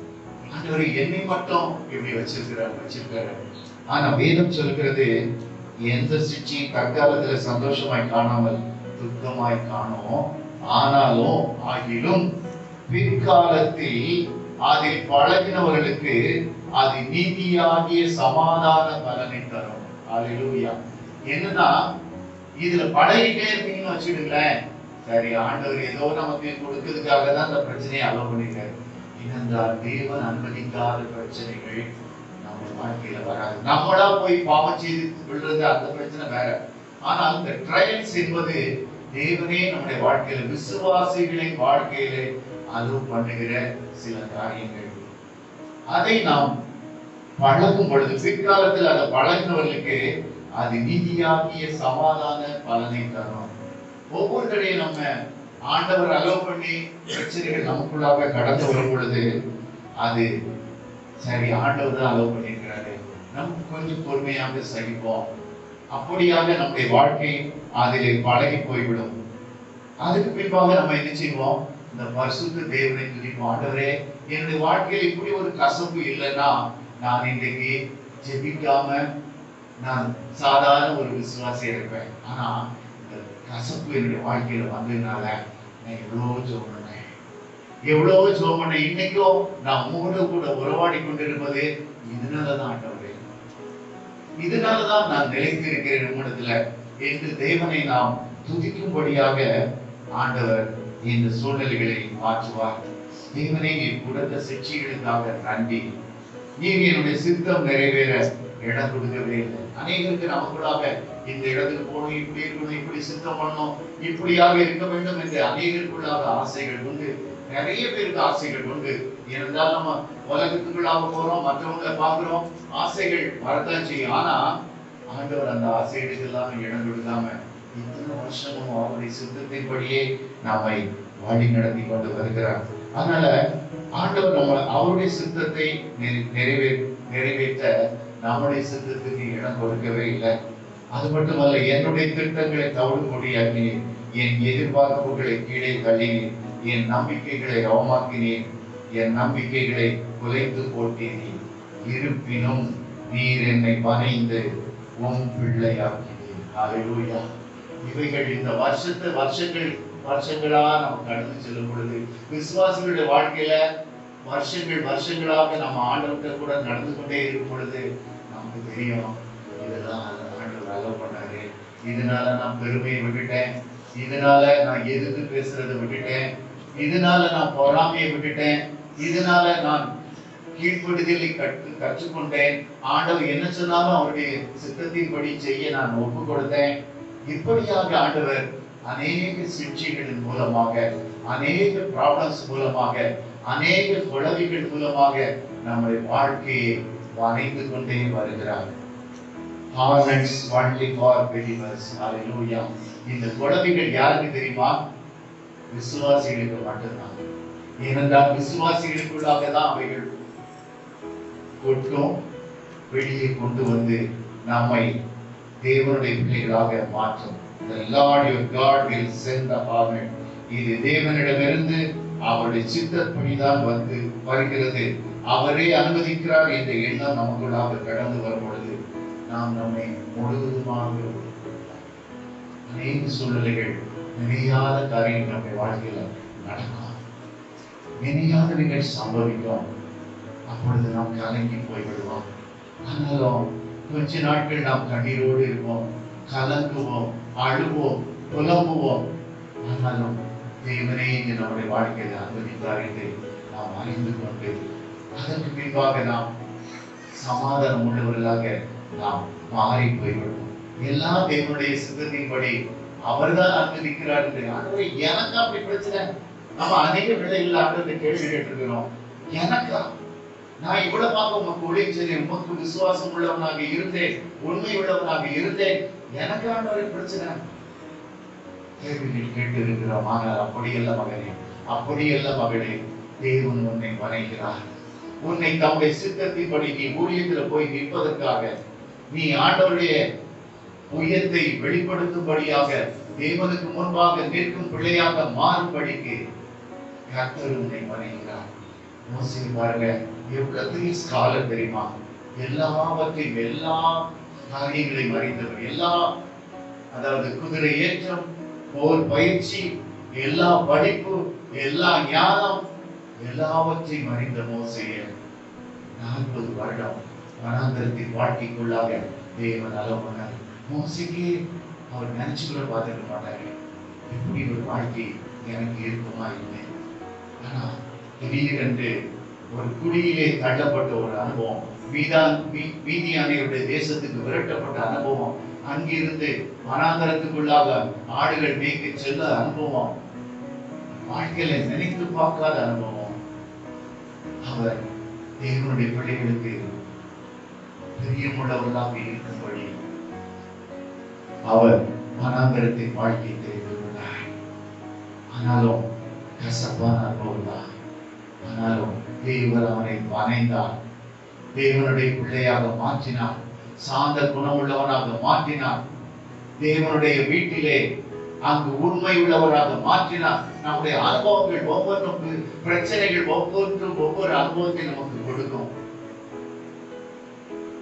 ஆண்டவர் என்னை மட்டும் இப்படி வச்சிருக்காரு. ஆனா வேதம் சொல்கிறது, எந்த சிக்ஷையும் தற்காலத்துல சந்தோஷமாய் காணாமல் துக்கமாய் காணும், ஆனாலும் ஆகிலும் பிற்காலத்தில் அதில் பழகினவர்களுக்கு அது நீதியாகிய சமாதான பலனை தரும். அல்லேலூயா. என்னன்னா இதுல பழகிட்டே இருந்தீங்கன்னு வச்சுடுங்களேன், சரி ஆண்டவர் ஏதோ நமக்கு கொடுக்கிறதுக்காக தான் அந்த பிரச்சனையை அலோவ் பண்ணிருக்காரு. ஏனென்றால் தேவன் அனுமதிக்காத பிரச்சனைகள் நம்ம வாழ்க்கையில வராது. நம்மளா போய் பாவம் செய்து விடுறது அந்த பிரச்சனை வேற. ஆனால் இந்த ட்ரையல்ஸ் என்பது தேவனே நம்முடைய வாழ்க்கையில, விசுவாசிகளின் வாழ்க்கையில அலோவ் பண்ணுகிற சில காரியங்கள். அதை நாம் பழகும் பொழுது பிற்காலத்தில் அதை பழகினவர்களுக்கு அது நீதியாகிய சமாதான பலனை தரும். ஒவ்வொரு தடையும் நம்ம ஆண்டவர் அலோவ் பண்ணி பிரச்சனைகள் நமக்குள்ளாக கடந்து வரும் பொழுது அது சரி ஆண்டவர் தான் அலோவ் பண்ணியிருக்கிறாரு, நம்ம கொஞ்சம் பொறுமையாக சகிப்போம், அப்படியாக நம்முடைய வாழ்க்கை அதிலே பழகி போய்விடும். அதுக்கு பின்பாக நம்ம என்ன செய்வோம், இந்த பரிசுத்த தேவனை துதிப்போம். ஆண்டவரே, என்னுடைய வாழ்க்கையில் இப்படி ஒரு கசப்பு இல்லைன்னா நான் இன்றைக்கு ஜெபிக்காம நான் சாதாரண ஒரு விசுவாசியா இருப்பேன். ஆனா இந்த கசப்பு என்னுடைய வாழ்க்கையில வந்ததுனால நான் எவ்வளவு ஜெபம் பண்ணேன், எவ்வளவு ஜெபம் பண்ணேன். இன்னைக்கும் நான் உங்களோட கூட உறவாடி கொண்டிருப்பது இதனாலதான் ஆண்டவரே, இதனாலதான் நான் நிலைத்திருக்கிறேன் உங்களிடத்துல என்று தேவனை நாம் துதிக்கும்படியாக ஆண்டவர் இந்த சூழ்நிலைகளை மாற்றுவார். தேவனே, நீர் கொடுத்த சிக்ஷைகளுக்காக நன்றி, நீர் என்னுடைய சித்தம் நிறைவேற இடம் கொடுக்கவே இல்லை. அநேகருக்கு நமக்குள்ளாக இந்த இடத்துக்கு போகணும், இப்படி இருக்கணும், இப்படி சித்தம் பண்ணணும், இப்படியாக இருக்க வேண்டும் என்று அநேகருக்குள்ளாக ஆசைகள் உண்டு. நிறைய பேருக்கு ஆசைகள் உண்டு. இருந்தாலும் நம்ம உலகத்துக்குள்ளாக போறோம், மற்றவங்களை பார்க்கிறோம், ஆசைகள் வரத்தான் செய்யும். ஆனா ஆண்டவர் அந்த ஆசைகளுக்கு எல்லாம் இடம் கொடுக்காம இத்தனை வருஷமும் அவருடைய சித்தத்தின்படியே நம்மை வழி நடத்தி கொண்டு வருகிறார். அதனால ஆண்டவர் நம்ம அவருடைய சித்தத்தை நிறைவேற்ற நம்முடைய சித்தத்துக்கு இடம் கொடுக்கவே இல்லை. அது மட்டுமல்ல, என்னுடைய திட்டங்களை தவிடுபொடியாக்கினீர், என் எதிர்பார்ப்புகளை கீழே தள்ளினீர், என் நம்பிக்கைகளை அவமாக்கினீர், என் நம்பிக்கைகளை குலைத்து போட்டீர். இருப்பினும் நீர் என்னை பணிந்து உம் பிள்ளையாக்கினீர். அல்லேலூயா. இவைகள் இந்த வருஷங்களா நம்ம கடந்து செல்லும் பொழுது, விசுவாசிகளுடைய வாழ்க்கையில வருஷங்களாக நம்ம ஆண்டவர்கிட்ட கூட நடந்து கொண்டே இருக்கும் பொழுது நமக்கு தெரியும், இதெல்லாம் ஆண்டவர் அலோவ் பண்ணாரு, இதனால நான் பெருமையை விட்டுட்டேன், இதனால நான் எதிர்த்து பேசுறதை விட்டுட்டேன், இதனால நான் பொறாமையை விட்டுட்டேன், இதனால நான் கீழ்ப்படுதலை கற்றுக்கொண்டேன், ஆண்டவர் என்ன சொன்னாலும் அவருடைய சித்தத்தின்படி செய்ய நான் ஒப்பு கொடுத்தேன். இப்படியாக ஆண்டவர் அநேக சிக்ஷைகளின் மூலமாக, அநேக ப்ராப்ளம்ஸ் மூலமாக, அநேக குழவிகள் மூலமாக நம்முடைய வாழ்க்கையை வரைந்து கொண்டே வருகிறார். இந்த குழவிகள் யாருக்கு தெரியுமா? விசுவாசிகளுக்கு மட்டும்தான். ஏனென்றால் விசுவாசிகளுக்குள்ளாக தான் அவைகள் கொட்டும், வெளியே கொண்டு வந்து நம்மை தேவனுடைய பிள்ளைகளாக மாற்றும். The Lord your God will send the harvest. இது தேவனிடமிருந்து அவருடைய சித்தப்படிதான் வந்து வருகிறது. அவரே அனுமதிக்கிறார் என்ற எண்ணம் நமக்குள்ளாக கடந்து வரும் பொழுது நாம் நம்மை முழுவதுமாக அநேக சூழ்நிலைகள், நினையாத காரியங்கள் நம்முடைய வாழ்க்கையில நடக்கும், நினையாதவைகள் சம்பவிக்கும். அப்பொழுது நாம் கலங்கி போய்விடுவோம். ஆனாலும் கொஞ்ச நாட்கள் நாம் கண்ணீரோடு இருப்போம், கலங்குவோம், அழுவோம், புலம்புவோம். ஆனாலும் தேவனே நம்முடைய வாழ்க்கையில அனுமதித்தார் என்று நாம் அறிந்து கொண்டு அதற்கு பின்பாக நாம் சமாதானம் உள்ளவர்களாக நாம் மாறி போய்விடுவோம். எல்லா தேவனுடைய சித்தத்தின்படி அவர்தான் அனுமதிக்கிறார் என்று. ஆகவே எனக்கு அப்படி பிரச்சனை, நம்ம அநேக பிள்ளைகள் ஆண்டவரை கேள்வி கேட்டிருக்கிறோம், எனக்கா நான் இவ்வளவாக உமக்கு ஊழியம் செய்தேன், உமக்கு விசுவாசம் உள்ளவனாக இருந்தேன், உண்மை உள்ளவனாக இருந்தேன், எனக்கான ஒரு பிரச்சனை கேள்விகள் கேட்டு இருக்கிறோம். ஆனால் அப்படியல்ல மகனே, அப்படியல்ல மகளே, தேவன் உன்னை வரைகிறார். உன்னை தம்முடைய சித்தத்தின்படி நீ ஊழியத்தில் போய் நிற்பதற்காக, நீ ஆண்டவருடைய உயர்த்தை வெளிப்படுத்தும்படியாக, தேவனுக்கு முன்பாக நிற்கும் பிள்ளையாக மாறும்படிக்கு கர்த்தர் உன்னை வரைகிறார். மோசே பாருங்க, எவ்வளவு பெரிய ஸ்காலர் தெரியுமா? எல்லாவற்றையும், எல்லா காரியங்களையும் அறிந்தவர். எல்லா, அதாவது குதிரை ஏற்றம், போர் பயிற்சி, எல்லா படிப்பு, எல்லா ஞானம், எல்லாவற்றையும் அறிந்த மோசேயை 40 வருடம் வனாந்தரத்தின் வாழ்க்கைக்குள்ளாக தேவன் அளவுனார். மோசேக்கு அவர் நினைச்சு கூட பார்த்துக்க மாட்டாங்க, இப்படி ஒரு வாழ்க்கை எனக்கு இருக்குமா இல்லை. ஆனா திடீரென்று ஒரு குடியிலே தள்ளப்பட்ட ஒரு அனுபவம், மீதியானியருடைய தேசத்துக்கு விரட்டப்பட்ட அனுபவம், அங்கிருந்து வனாந்தரத்துக்குள்ளாக ஆடுகள் மேய்க்க செல்ல அனுபவம், வாழ்க்கையில நினைத்து பார்க்காத அனுபவம். அவர் தேவனுடைய பிள்ளைகளுக்கு பிரியமுள்ளவர்களாக இருக்கும்படி அவர் வனாந்தரத்தின் வாழ்க்கை தெரிந்து கொண்டார். ஆனாலும் கசப்பான அனுபவம் தான். ஆனாலும் தேவன் அவனை வரைந்தார், தேவனுடைய பிள்ளையாக மாற்றினார், சாந்த குணமுள்ளவனாக மாற்றினார், தேவனுடைய வீட்டிலே அங்கு உண்மை உள்ளவராக மாற்றினார். நம்முடைய அனுபவங்கள் ஒவ்வொன்றும், பிரச்சனைகள் ஒவ்வொன்றும் ஒவ்வொரு அனுபவத்தை நமக்கு கொடுக்கும்.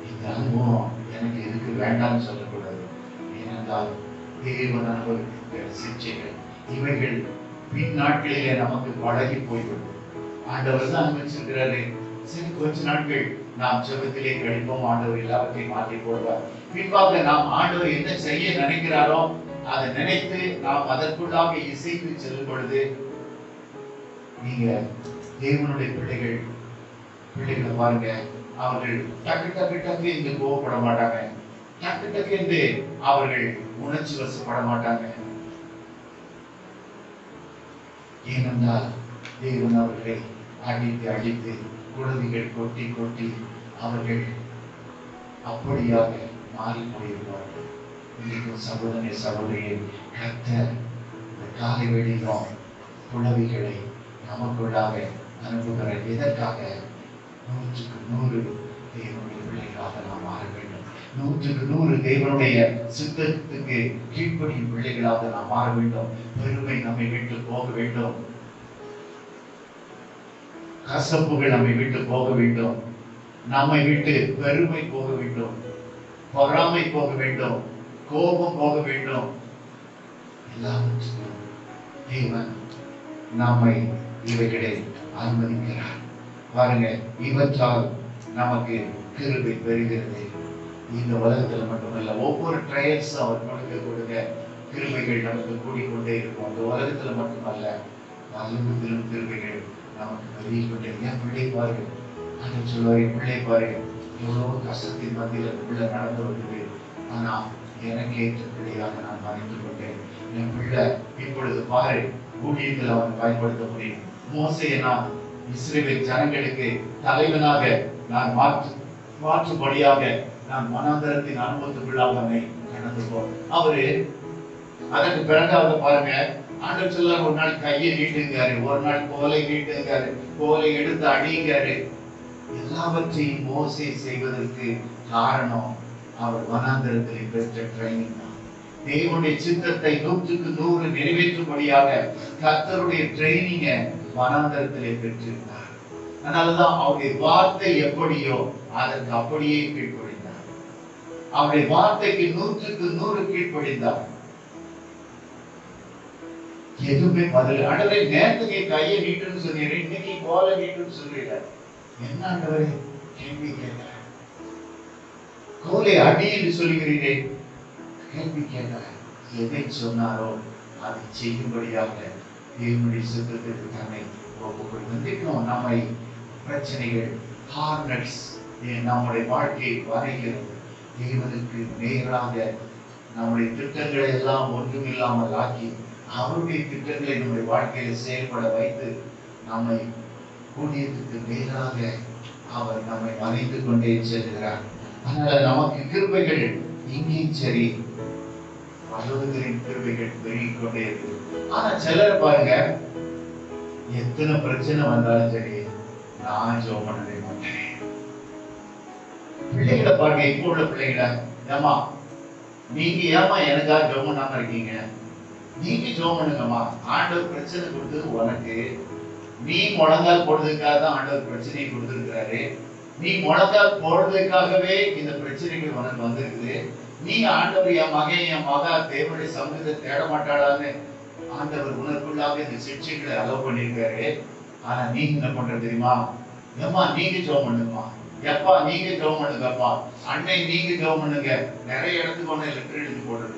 இந்த அனுபவம் எனக்கு எதுக்கு வேண்டாம்னு சொல்லக்கூடாது. ஏனென்றால் தேவன் அனுபவிக்கிற சிக்ஷைகள் இவைகள் பின் நாட்களிலே நமக்கு பழகி போய்விடும். ஆண்டவர் தான் அனுபவிச்சிருக்கிறாரு. சரி, கொஞ்ச நாட்கள் நாம் ஜெபத்திலே கழிப்போம், ஆண்டவர் எல்லாவற்றையும் மாற்றி போடுவார். பின்பாக நாம் ஆண்டவர் என்ன செய்ய நினைக்கிறாரோ அதை நினைத்து நாம் அதற்குள்ளாக இசைத்து செல்லும் பொழுது, நீங்க தேவனுடைய பிள்ளைகளை பாருங்க, அவர்கள் டக்கு டக்கு டக்கு என்று கோவப்பட மாட்டாங்க, டக்கு டக்கு என்று அவர்கள் உணர்ச்சி வசப்பட மாட்டாங்க. ஏனென்றால் தேவன் அவர்களை அடித்து அடித்து குழந்தைகள் கொட்டி கொட்டி அவர்கள் அப்படியாக மாறி போயிருவார்கள். இன்னைக்கும் சகோதரனே சகோதரியை கர்த்தர் இந்த காலை வேளையிலும் குழந்தைகளை நமக்குள்ளாக அனுப்புகிற எதற்காக? 100க்கு 100 தேவனுடைய பிள்ளைகளாக நாம் மாற வேண்டும். 100க்கு 100 தேவனுடைய சித்தத்துக்கு கீழ்ப்படியும் பிள்ளைகளாக நாம் மாற வேண்டும். பெருமை நம்மை விட்டு போக வேண்டும், கசப்புகள் நம்மை விட்டு போக வேண்டும், நம்மை விட்டு பெருமை போக வேண்டும், பொறாமை போக வேண்டும், கோபம் போக வேண்டும். எல்லாவற்றுக்கும் தேவன் நம்மை இவைகளை அனுமதிக்கிறார். பாருங்க, இவற்றால் நமக்கு கிருபை பெறுகிறது. இந்த உலகத்துல மட்டுமல்ல, ஒவ்வொரு ட்ரையல்ஸ் அவர் கொடுக்க கிருபைகள் நமக்கு கூடிக்கொண்டே இருக்கும். அந்த உலகத்துல மட்டுமல்ல, பரலோகத்திலும் கிருபைகள் நமக்கு பெருகிக்கொண்டே. என் பிள்ளை பாருங்க, அந்த சொல்வாரு, பிள்ளை பாருங்க, எவ்வளவு கஷ்டத்தின் மத்தியில் பிள்ளை நடந்து வருகிறது, ஆனா எனக்கு ஏற்ற பிள்ளையாக நான் மறைந்து கொண்டேன். என் பிள்ளை இப்பொழுது பாரு, ஊழியத்தில் அவன் பயன்படுத்த முடியும். மோசேயை நான் இஸ்ரவேல் ஜனங்களுக்கு தலைவனாக நான் மாற்றும்படியாக நான் வனாந்தரத்தின் அனுபவத்துக்குள்ளாக அவனை கடந்து போ. அவரு அதற்கு பிறகாக பாருங்க, ஆண்டவர் சொல்ல ஒரு நாள் கையை நீட்டுங்காரு, ஒரு நாள் கோலை நீட்டுங்காரு, கோலை எடுத்து அடிங்காரு. எல்லாவற்றையும் மோசே செய்வதற்கு காரணம் அவர் வனாந்தரத்தில் பெற்ற ட்ரைனிங் தான். தேவனுடைய சித்தத்தை 100க்கு 100 நிறைவேற்றும்படியாக கர்த்தருடைய ட்ரைனிங்க வனாந்தரத்திலே பெற்றிருந்தார். அதனாலதான் அவருடைய வார்த்தை எப்படியோ அதற்கு அப்படியே கீழ்ப்படிந்தார். அவருடைய வார்த்தைக்கு 100க்கு 100 கீழ்ப்படிந்தார். எதுவுமே பதில். ஆண்டவரே, நேரத்துக்கு கையை நீட்டுன்னு சொன்னீங்க, இன்னைக்கு கோலை நீட்டுன்னு சொல்றீங்க, என்ன ஆண்டவரே கேள்வி கேட்கிறேன். கோலை அடி என்று சொல்லுகிறீரே, கேள்வி கேட்கிறேன். எதை சொன்னாரோ அதை செய்யும்படியாக தேவனுடைய சித்தத்திற்கு தன்னை ஒப்புக்கொடுக்கும். நம்மை பிரச்சனைகள், ஹார்னட்ஸ் நம்முடைய வாழ்க்கையை வரைகிறது. தேவனுக்கு நேராக நம்முடைய திட்டங்களை எல்லாம் ஒன்றுமில்லாமல் ஆக்கி அவருடைய திட்டங்களை நம்முடைய வாழ்க்கையில செயல்பட வைத்து நம்மை ஊழியத்துக்கு நேராக அவர் நம்மை வளைந்து கொண்டே செல்கிறார். அதனால நமக்கு கிருபைகள் இங்கேயும் சரி, பரலோகத்தின் கிருபைகள் பெருகிக் கொண்டே இருக்கு. ஆனா சிலர் பாருங்க, எத்தனை பிரச்சனை வந்தாலும் சரி, நான் ஜெபம் பண்ணவே மாட்டேன். பிள்ளைகளை பாருங்க, இப்போ உள்ள பிள்ளைகளை, ஏமா நீங்க ஏமா எனக்காக ஜெபம் பண்ணாம இருக்கீங்க? நீங்க ஜெபம் பண்ணுங்கம்மா. ஆண்டவர் பிரச்சனை கொடுத்தது உனக்கு. நீ முழங்கால் போடுறதுக்காக தான் ஆண்டவர் பிரச்சனையை கொடுத்திருக்கிறாரு. நீ முழங்கால் போடுறதுக்காகவே இந்த பிரச்சனைகள் உனக்கு வந்திருக்குது. நீ ஆண்டவர் என் மகன் என் மகா தேவனுடைய சமூகத்தை தேட மாட்டாளான்னு ஆண்டவர் உனக்குள்ளாக இந்த சிக்ஷைகளை அலோவ் பண்ணியிருக்காரு. ஆனா நீங்க என்ன பண்ற தெரியுமா? ஏம்மா நீங்க ஜெபம் பண்ணுங்கம்மா, எப்பா நீங்க ஜெபம் பண்ணுங்கப்பா, அன்னை நீங்க ஜெபம் பண்ணுங்க. நிறைய இடத்துக்கு ஒண்ணு லெட்டர் எழுதி போடுறது,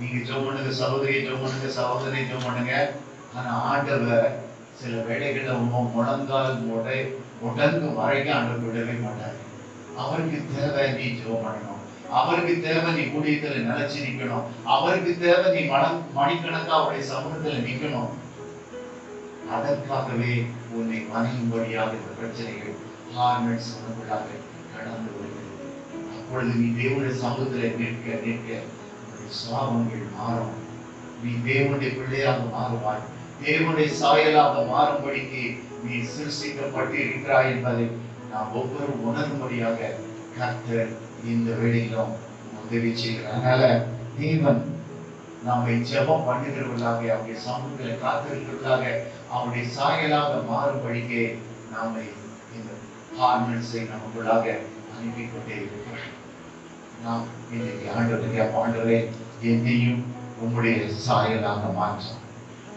நீங்க ஜெபம் பண்ணுங்க சகோதரியை ஜெபம் பண்ணுங்க, சகோதரியை ஜெபம் பண்ணுங்க. ஆனா ஆண்டவர் சில வேளைகளை முழங்கால் உடங்கு வரைக்கும் ஆண்டவர் விடவே மாட்டாரு. அவருக்கு தேவை நீ ஜெபம் பண்ணணும், அவருக்கு தேவை நீ ஊழியத்துல நிலைச்சு நிக்கணும், அவருக்கு தேவை நீ மணிக்கணக்கா அவருடைய சமூகத்துல நிக்கணும். அதற்காகவே உன்னை வணங்கும்படியாக இந்த பிரச்சனைகள் கடந்து வருகிறது. அப்பொழுது நீ தேவனுடைய சமூகத்துல நிற்க நிற்க சாபங்கள் மாறும். நீ தேவனுடைய பிள்ளையாக மாறுவாய். தேவனுடைய சாயலாக மாறும்படிக்கு நீ சிருஷ்டிக்கப்பட்டு இருக்கிறாய் என்பதை நாம் ஒவ்வொரு உணரும்படியாக கர்த்தர் இந்த வேளையிலும் உதவி செய்கிறார். அதனால தேவன் நம்மை ஜெபம் பண்ணுகிறவர்களாக, அவருடைய சமூகங்களை காத்திருக்கிறவர்களாக, அவருடைய சாயலாக மாறும்படிக்கு நாமை இந்த ஹார்மன்ஸை நமக்குள்ளாக அனுப்பி கொண்டே இருக்கிறார். நாம் இன்னைக்கு ஆண்டவருக்கு ஆண்டவரே என்னையும் உங்களுடைய சாயலாக மாற்றும்,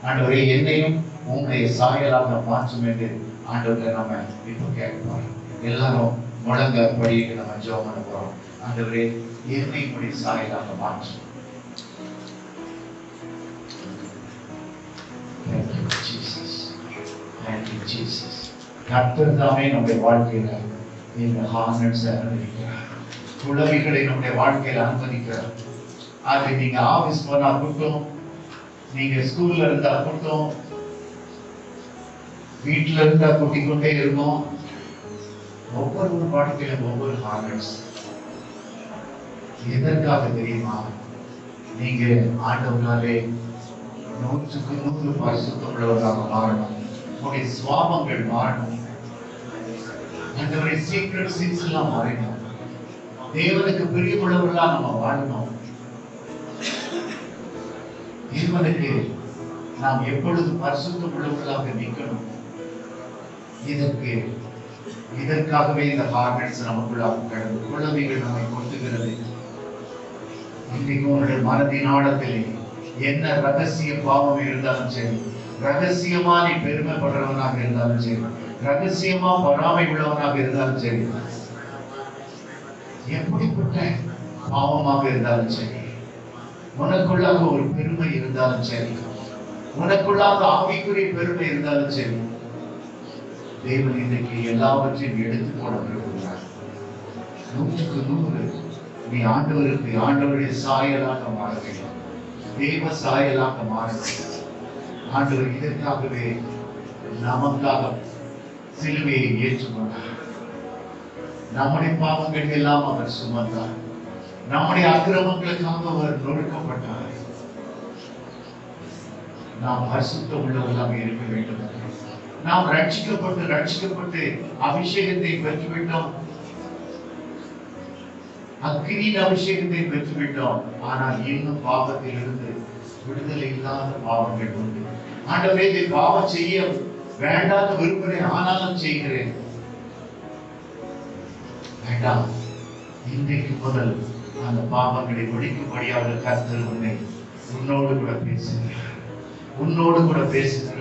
ஆண்டவரே என்னையும் உங்களுடைய சாயலாக மாற்றும் என்று ஆண்டவரை நம்ம இப்போ கேட்கிறோம். எல்லாரும் முழங்க படிக்கு நம்ம ஜெபம் பண்ண போறோம். ஆண்டவரே என்னை உங்களுடைய சாயலாக மாற்றும். கர்த்தர் தாமே நம்முடைய வாழ்க்கையில இந்த ஹார்னட்ஸ் அனுமதிக்கிறார், குழவிகளை நம்முடைய வாழ்க்கையில அனுமதிக்கிறார். அது நீங்க ஆபீஸ் போனா கூட்டம், நீங்க ஸ்கூல்ல இருந்தா கூட்டம், வீட்டுல இருந்தா கூட்டிக் கொண்டே இருக்கும். ஒவ்வொரு வாழ்க்கையில ஒவ்வொரு ஹார்னட்ஸ். எதற்காக தெரியுமா? நீங்க ஆண்டவர்களாலே 100க்கு 100 பரிசுத்தமுள்ளவர்களாக மாறணும். உங்களுடைய சுவாபங்கள் மாறணும். ஆண்டவரே சீக்ரெட் சின்ஸ் எல்லாம் மாறணும். தேவனுக்கு பிரியமுள்ளவர்களா நம்ம வாழணும். தேவனுக்கு நாம் எப்பொழுது பரிசுத்தமுள்ளவர்களாக நிற்கணும். இதற்காகவே இந்த ஹார்னட்ஸ் நமக்குள்ளாக கடந்து குழந்தைகள் நம்மை கொண்டுகிறது. இன்றைக்கு உங்களுடைய மனதின் ஆழத்திலே என்ன ரகசிய பாவம் இருந்தாலும் சரி, ரகசியமா நீ பெருமைப்படுறவனாக இருந்தாலும் சரி, ரகசியமா பொறாமை உள்ளவனாக இருந்தாலும் சரி, எப்படிப்பட்ட பாவமாக இருந்தாலும் சரி, உனக்குள்ளாக ஒரு பெருமை இருந்தாலும் சரி, உனக்குள்ளாக ஆவிக்குரிய பெருமை இருந்தாலும் சரி, தேவன் இன்றைக்கு எல்லாவற்றையும் எடுத்து போட விரும்புகிறார். 100க்கு 100 நீ ஆண்டவருடைய சாயலாக மாற வேண்டும், தேவ சாயலாக மாற வேண்டும். ஆண்டவர் இதற்காகவே நமக்காக சிலுவையை ஏற்றுக்கொண்டார். நம்முடைய பாவங்கள் எல்லாம் அவர் சுமந்தார். நம்முடைய அக்கிரமங்களுக்காக அவர் நொறுக்கப்பட்டார். நாம் பரிசுத்த உள்ளவர்களாக இருக்க வேண்டும். நாம் ரட்சிக்கப்பட்டு அபிஷேகத்தை பெற்றுவிட்டோம், அக்கினியின் அபிஷேகத்தை பெற்றுவிட்டோம். ஆனால் இன்னும் பாவத்தில் இருந்து விடுதலை இல்லாத பாவங்கள் உண்டு. ஆண்டவரே, இதை பாவம் செய்ய வேண்டாத விரும்புகிறேன், ஆனாலும் செய்கிறேன். வேண்டாம். இன்றைக்கு முதல் அந்த பாவங்களை ஒழிக்கும்படியாக கர்த்தர் உன்னோடு கூட பேசுகிறார், உன்னோடு கூட பேசுகிறார்.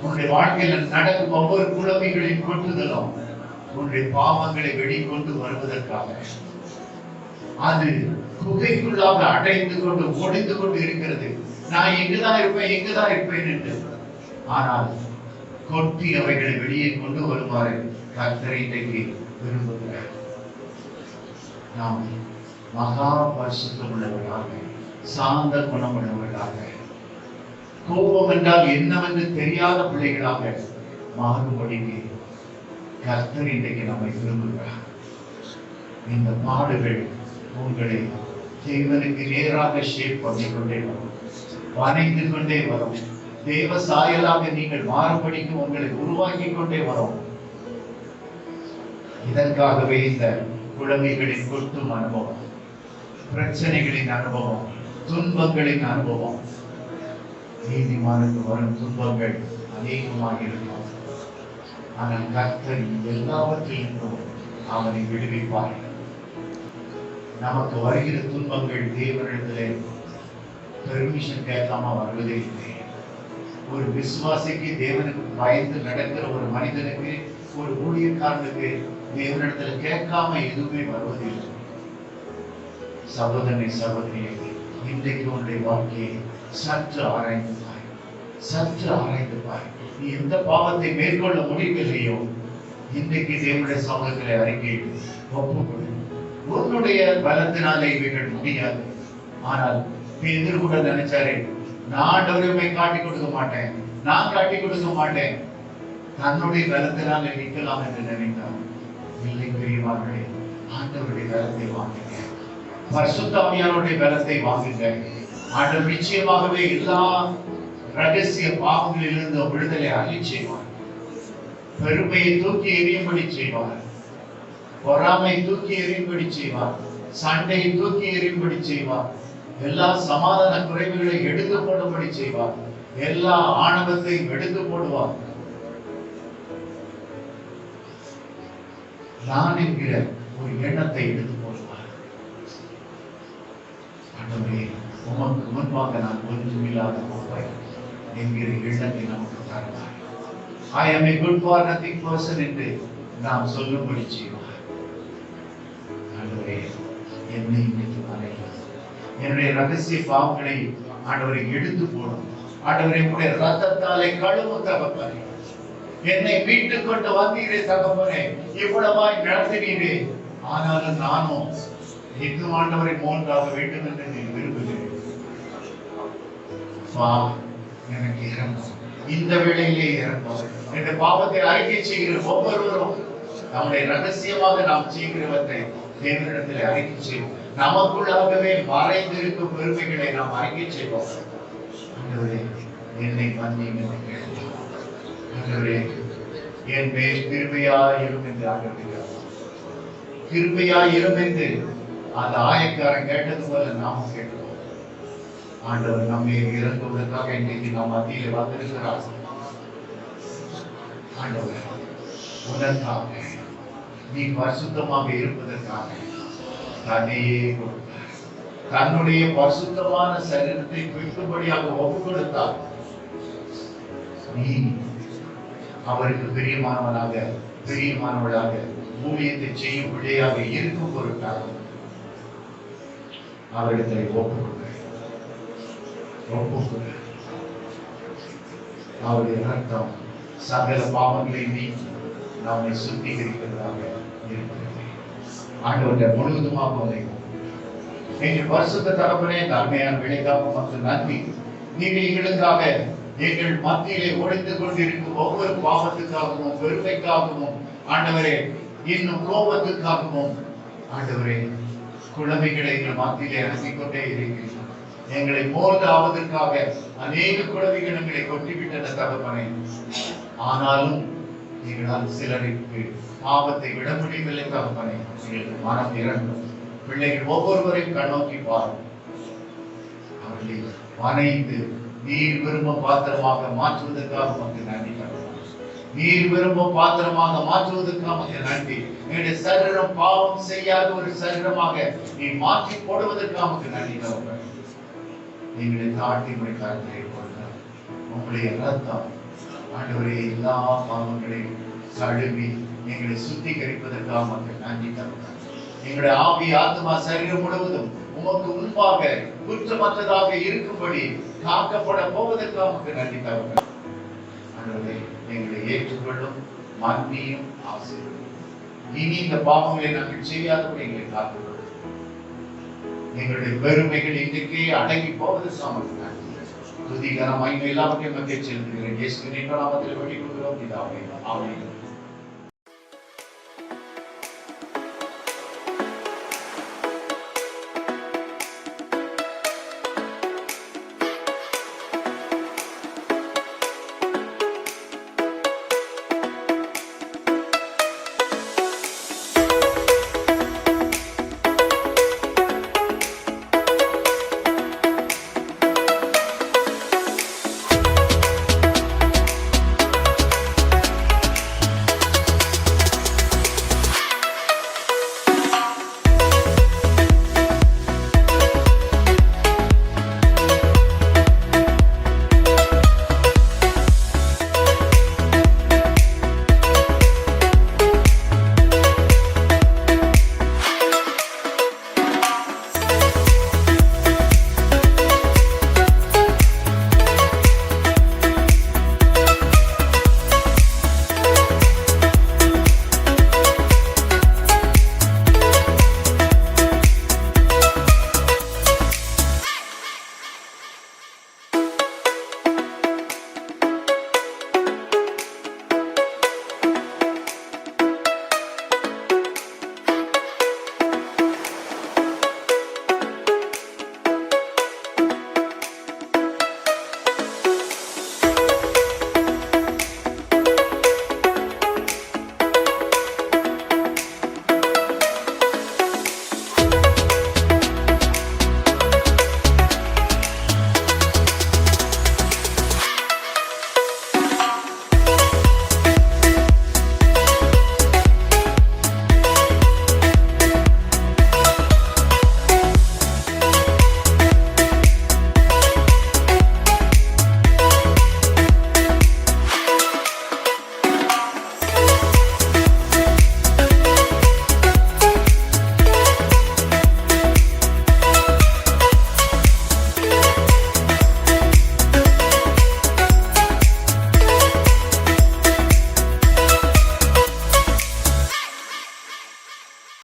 உன்னுடைய வாழ்க்கையில நடக்கும் ஒவ்வொரு குழந்தைகளின் கொட்டுதலும் உன்னுடைய பாவங்களை வெளிக்கொண்டு வருவதற்காக, அது குகைக்குள்ளாக அடைந்து கொண்டு ஒடிந்து கொண்டு இருக்கிறது. நான் எங்குதான் இருப்பேன் என்று. ஆனால் கொட்டி அவைகளை வெளியே கொண்டு வருமாறு கர்த்தர் இன்றைக்கு விரும்புகிறார். நாம் மகா பரிசுத்தம் உள்ளவர்களாக, சாந்த குணம் உள்ளவர்களாக, கோபம் என்றால் என்னவென்று தெரியாத பிள்ளைகளாக மாறும்படிக்கு கர்த்தர் இன்றைக்கு நம்மை விரும்புகிறார். இந்த பாடுகள் உங்களை தேவனுக்கு நேராக ஷேப் பண்ணிக்கொண்டே வரும், வணைந்து கொண்டே வரும். தேவ சாயலாக நீங்கள் மாறுபடிக்கு உங்களை உருவாக்கி கொண்டே வரும். இதற்காகவே இந்த குழந்தைகளின் கொட்டும் அனுபவம், பிரச்சனைகளின் அனுபவம், துன்பங்களின் அனுபவம். நீதிமானுக்கு வரும் துன்பங்கள் அநேகமாக இருக்கும். ஆனால் கர்த்தர் எல்லாவற்றையும் அவனை விடுவிப்பார். நமக்கு வருகிற துன்பங்கள் தேவனிடத்திலே பெர்மிஷன் கேட்காம வருவதே இல்லை. ஒரு விசுவாசிக்கு, தேவனுக்கு பயந்து நடக்கிற ஒரு மனிதனுக்கு, ஒரு ஊழியக்காரனுக்கு தேவனிடத்துல கேட்காம எதுவுமே வருவதில்லை. சகோதரனை சகோதரியை, இன்றைக்கு உன்னுடைய வாழ்க்கையை சற்று ஆராய்ந்து பார், சற்று ஆராய்ந்து பார். நீ எந்த பாவத்தை மேற்கொள்ள முடியவில்லையோ இன்றைக்கு தேவனுடைய சமூகத்திலே அறிக்கையிட்டு ஒப்புக்கொடு. உன்னுடைய பலத்தினாலே இவைகள் முடியாது. ஆனால் பேதுரு கூட நினைச்சாரே, நான் ஆண்டவரை காட்டி கொடுக்க மாட்டேன், நான் காட்டி கொடுக்க மாட்டேன். தன்னுடைய பலத்தினாலே நிற்கலாம் என்று நினைத்தார். இல்லை பிரியமானவர்களே, ஆண்டவருடைய பலத்தை வாங்குங்க, பரிசுத்த ஆவியானவருடைய பலத்தை வாங்குங்க. ஆண்டவர் நிச்சயமாகவே எல்லா ரகசிய பாவங்களிலிருந்து விடுதலை அள்ளி செய்வார். பெருமையை தூக்கி எறியும்படி செய்வார், பொறாமை தூக்கி எறியும்படி செய்வார், சண்டையை தூக்கி எறியும்படி செய்வார், எல்லா சமாதான குறைவுகளை எடுத்து போடும்படி செய்வார், எல்லா ஆணவத்தையும் எடுத்து போடுவார். நான் என்கிற ஒரு எண்ணத்தை எடுத்து போடுவார். ஆண்டவரே, உமக்கு முன்பாக நான் ஒன்றுமில்லாத போவாய் என்கிற எண்ணத்தை நமக்கு தருவார். I am a good for nothing person என்று நாம் சொல்லும்படி செய்வார். ஆண்டவரே, என்னை இன்னைக்கு மறையும், என்னுடைய ரகசிய பாவங்களை ஆண்டவரை எடுத்து போடும். ஆண்டவரை உடைய ரத்தத்தாலே கழுவும் தகப்பனே, என்னை மீட்டுக் கொண்டு வந்தீரே தகப்பனே, இவ்வளவாய் நடத்தினீரே. ஆனாலும் நானும் இன்னும் ஆண்டவரை மோன்றாக வேண்டும் என்று நீ விரும்புகிறேன். எனக்கு இறங்கும், இந்த வேளையிலே இறங்கும். இந்த பாவத்தை அறிக்கை செய்கிற ஒவ்வொருவரும் நம்முடைய ரகசியமாக நாம் செய்கிறவற்றை தேவனிடத்தில் அறிக்கை செய்வோம். நமக்குள்ளாகவே மறைந்திருக்கும் பெருமைகளை நாம் அறிக்கை செய்வோம். ஆண்டவரே, என்னை மன்னியும், ஆண்டவரே என் மேல் கிருபையாயிரும் என்று ஆண்டவரே, கிருபையாயிரும் என்று அந்த ஆயக்காரன் கேட்டது போல நாமும் கேட்கிறோம். ஆண்டவர் நம்மை இறங்குவதற்காக இன்னைக்கு நாம் மத்தியில் வந்திருக்கிறார். ஆண்டவர் உனக்காக, நீ பரிசுத்தமாக இருப்பதற்காக தன்னையே கொடுத்தார். தன்னுடைய பரிசுத்தமான சரீரத்தை விட்டுபடியாக ஒப்பு கொடுத்தார். நீ அவருக்கு பிரியமானவனாக, பிரியமானவளாக ஊழியத்தை செய்யும் பிள்ளையாக இருக்கும் பொருட்டாக அவரிடத்தை ஒப்புக்கொள்ள அவருடைய ரத்தம் சகல பாவங்களை நீக்கி நம்மை சுத்திகரிக்கிறதாக இருக்கிறது. ஆண்டவருடைய முழுவதுமாக உதைக்கும். எங்கள் பரிசுத்த தகப்பனே, அருமையான விளைக்காக மற்றும் நன்றி. நீங்கள் எங்களுக்காக எங்கள் மத்தியிலே ஒழிந்து கொண்டிருக்கும் ஒவ்வொரு பாவத்துக்காகவும், பெருமைக்காகவும், ஆண்டவரே இன்னும் கோபத்துக்காகவும், ஆண்டவரே குழந்தைகளை எங்கள் மத்தியிலே அனுப்பிக்கொண்டே இருக்கிறீர்கள். எங்களை மோதாவதற்காக அநேக குழந்தைகள் எங்களை கொட்டிவிட்டன தகப்பனே. ஆனாலும் எங்களால் சிலருக்கு பாவத்தை விட முடியவில்லை தகப்பனே. எங்களுக்கு மனம் இறங்கும். பிள்ளைகள் ஒவ்வொருவரையும் கண்ணோக்கி பாரும். அவர்களை வணைந்து நீர் விரும்பும் பாத்திரமாக மாற்றுவதற்காக நமக்கு நன்றி தகப்பனே. நீர் விரும்பும் பாத்திரமாக மாற்றுவதற்காக நமக்கு நன்றி. எங்களுடைய சரீரம் பாவம் செய்யாத ஒரு சரீரமாக நீ மாற்றி போடுவதற்காக நமக்கு நன்றி தகப்பனே. எங்களை தாழ்த்தி முடிக்காதே கொடுத்தார். உங்களுடைய ரத்தம் ஆண்டவரே எல்லா பாவங்களையும் கழுவி எங்களை சுத்திகரிப்பதற்காக மக்கள் நன்றி தருகிறார். எங்களுடைய ஆவி, ஆத்மா, சரீரம் முழுவதும் உமக்கு முன்பாக குற்றமற்றதாக இருக்கும்படி காக்கப்பட போவதற்காக மக்கள் நன்றி தருகிறார். ஆண்டவரே, எங்களை ஏற்றுக்கொள்ளும், மன்னியும், ஆசீர்வதியும். இனி இந்த பாவங்களை நாங்கள் செய்யாதபடி எங்களை காத்துக்கொள்ளும். எங்களுடைய பெருமைகள் இன்றைக்கே அடங்கி போவது சாமர்த்தியம். துதிகர மகிமை எல்லாவற்றையும் மக்கள் செலுத்துகிறேன். இயேசுவின் நாமத்தில் வேண்டிக் கொள்கிறோம் பிதாவே. ஆமென்.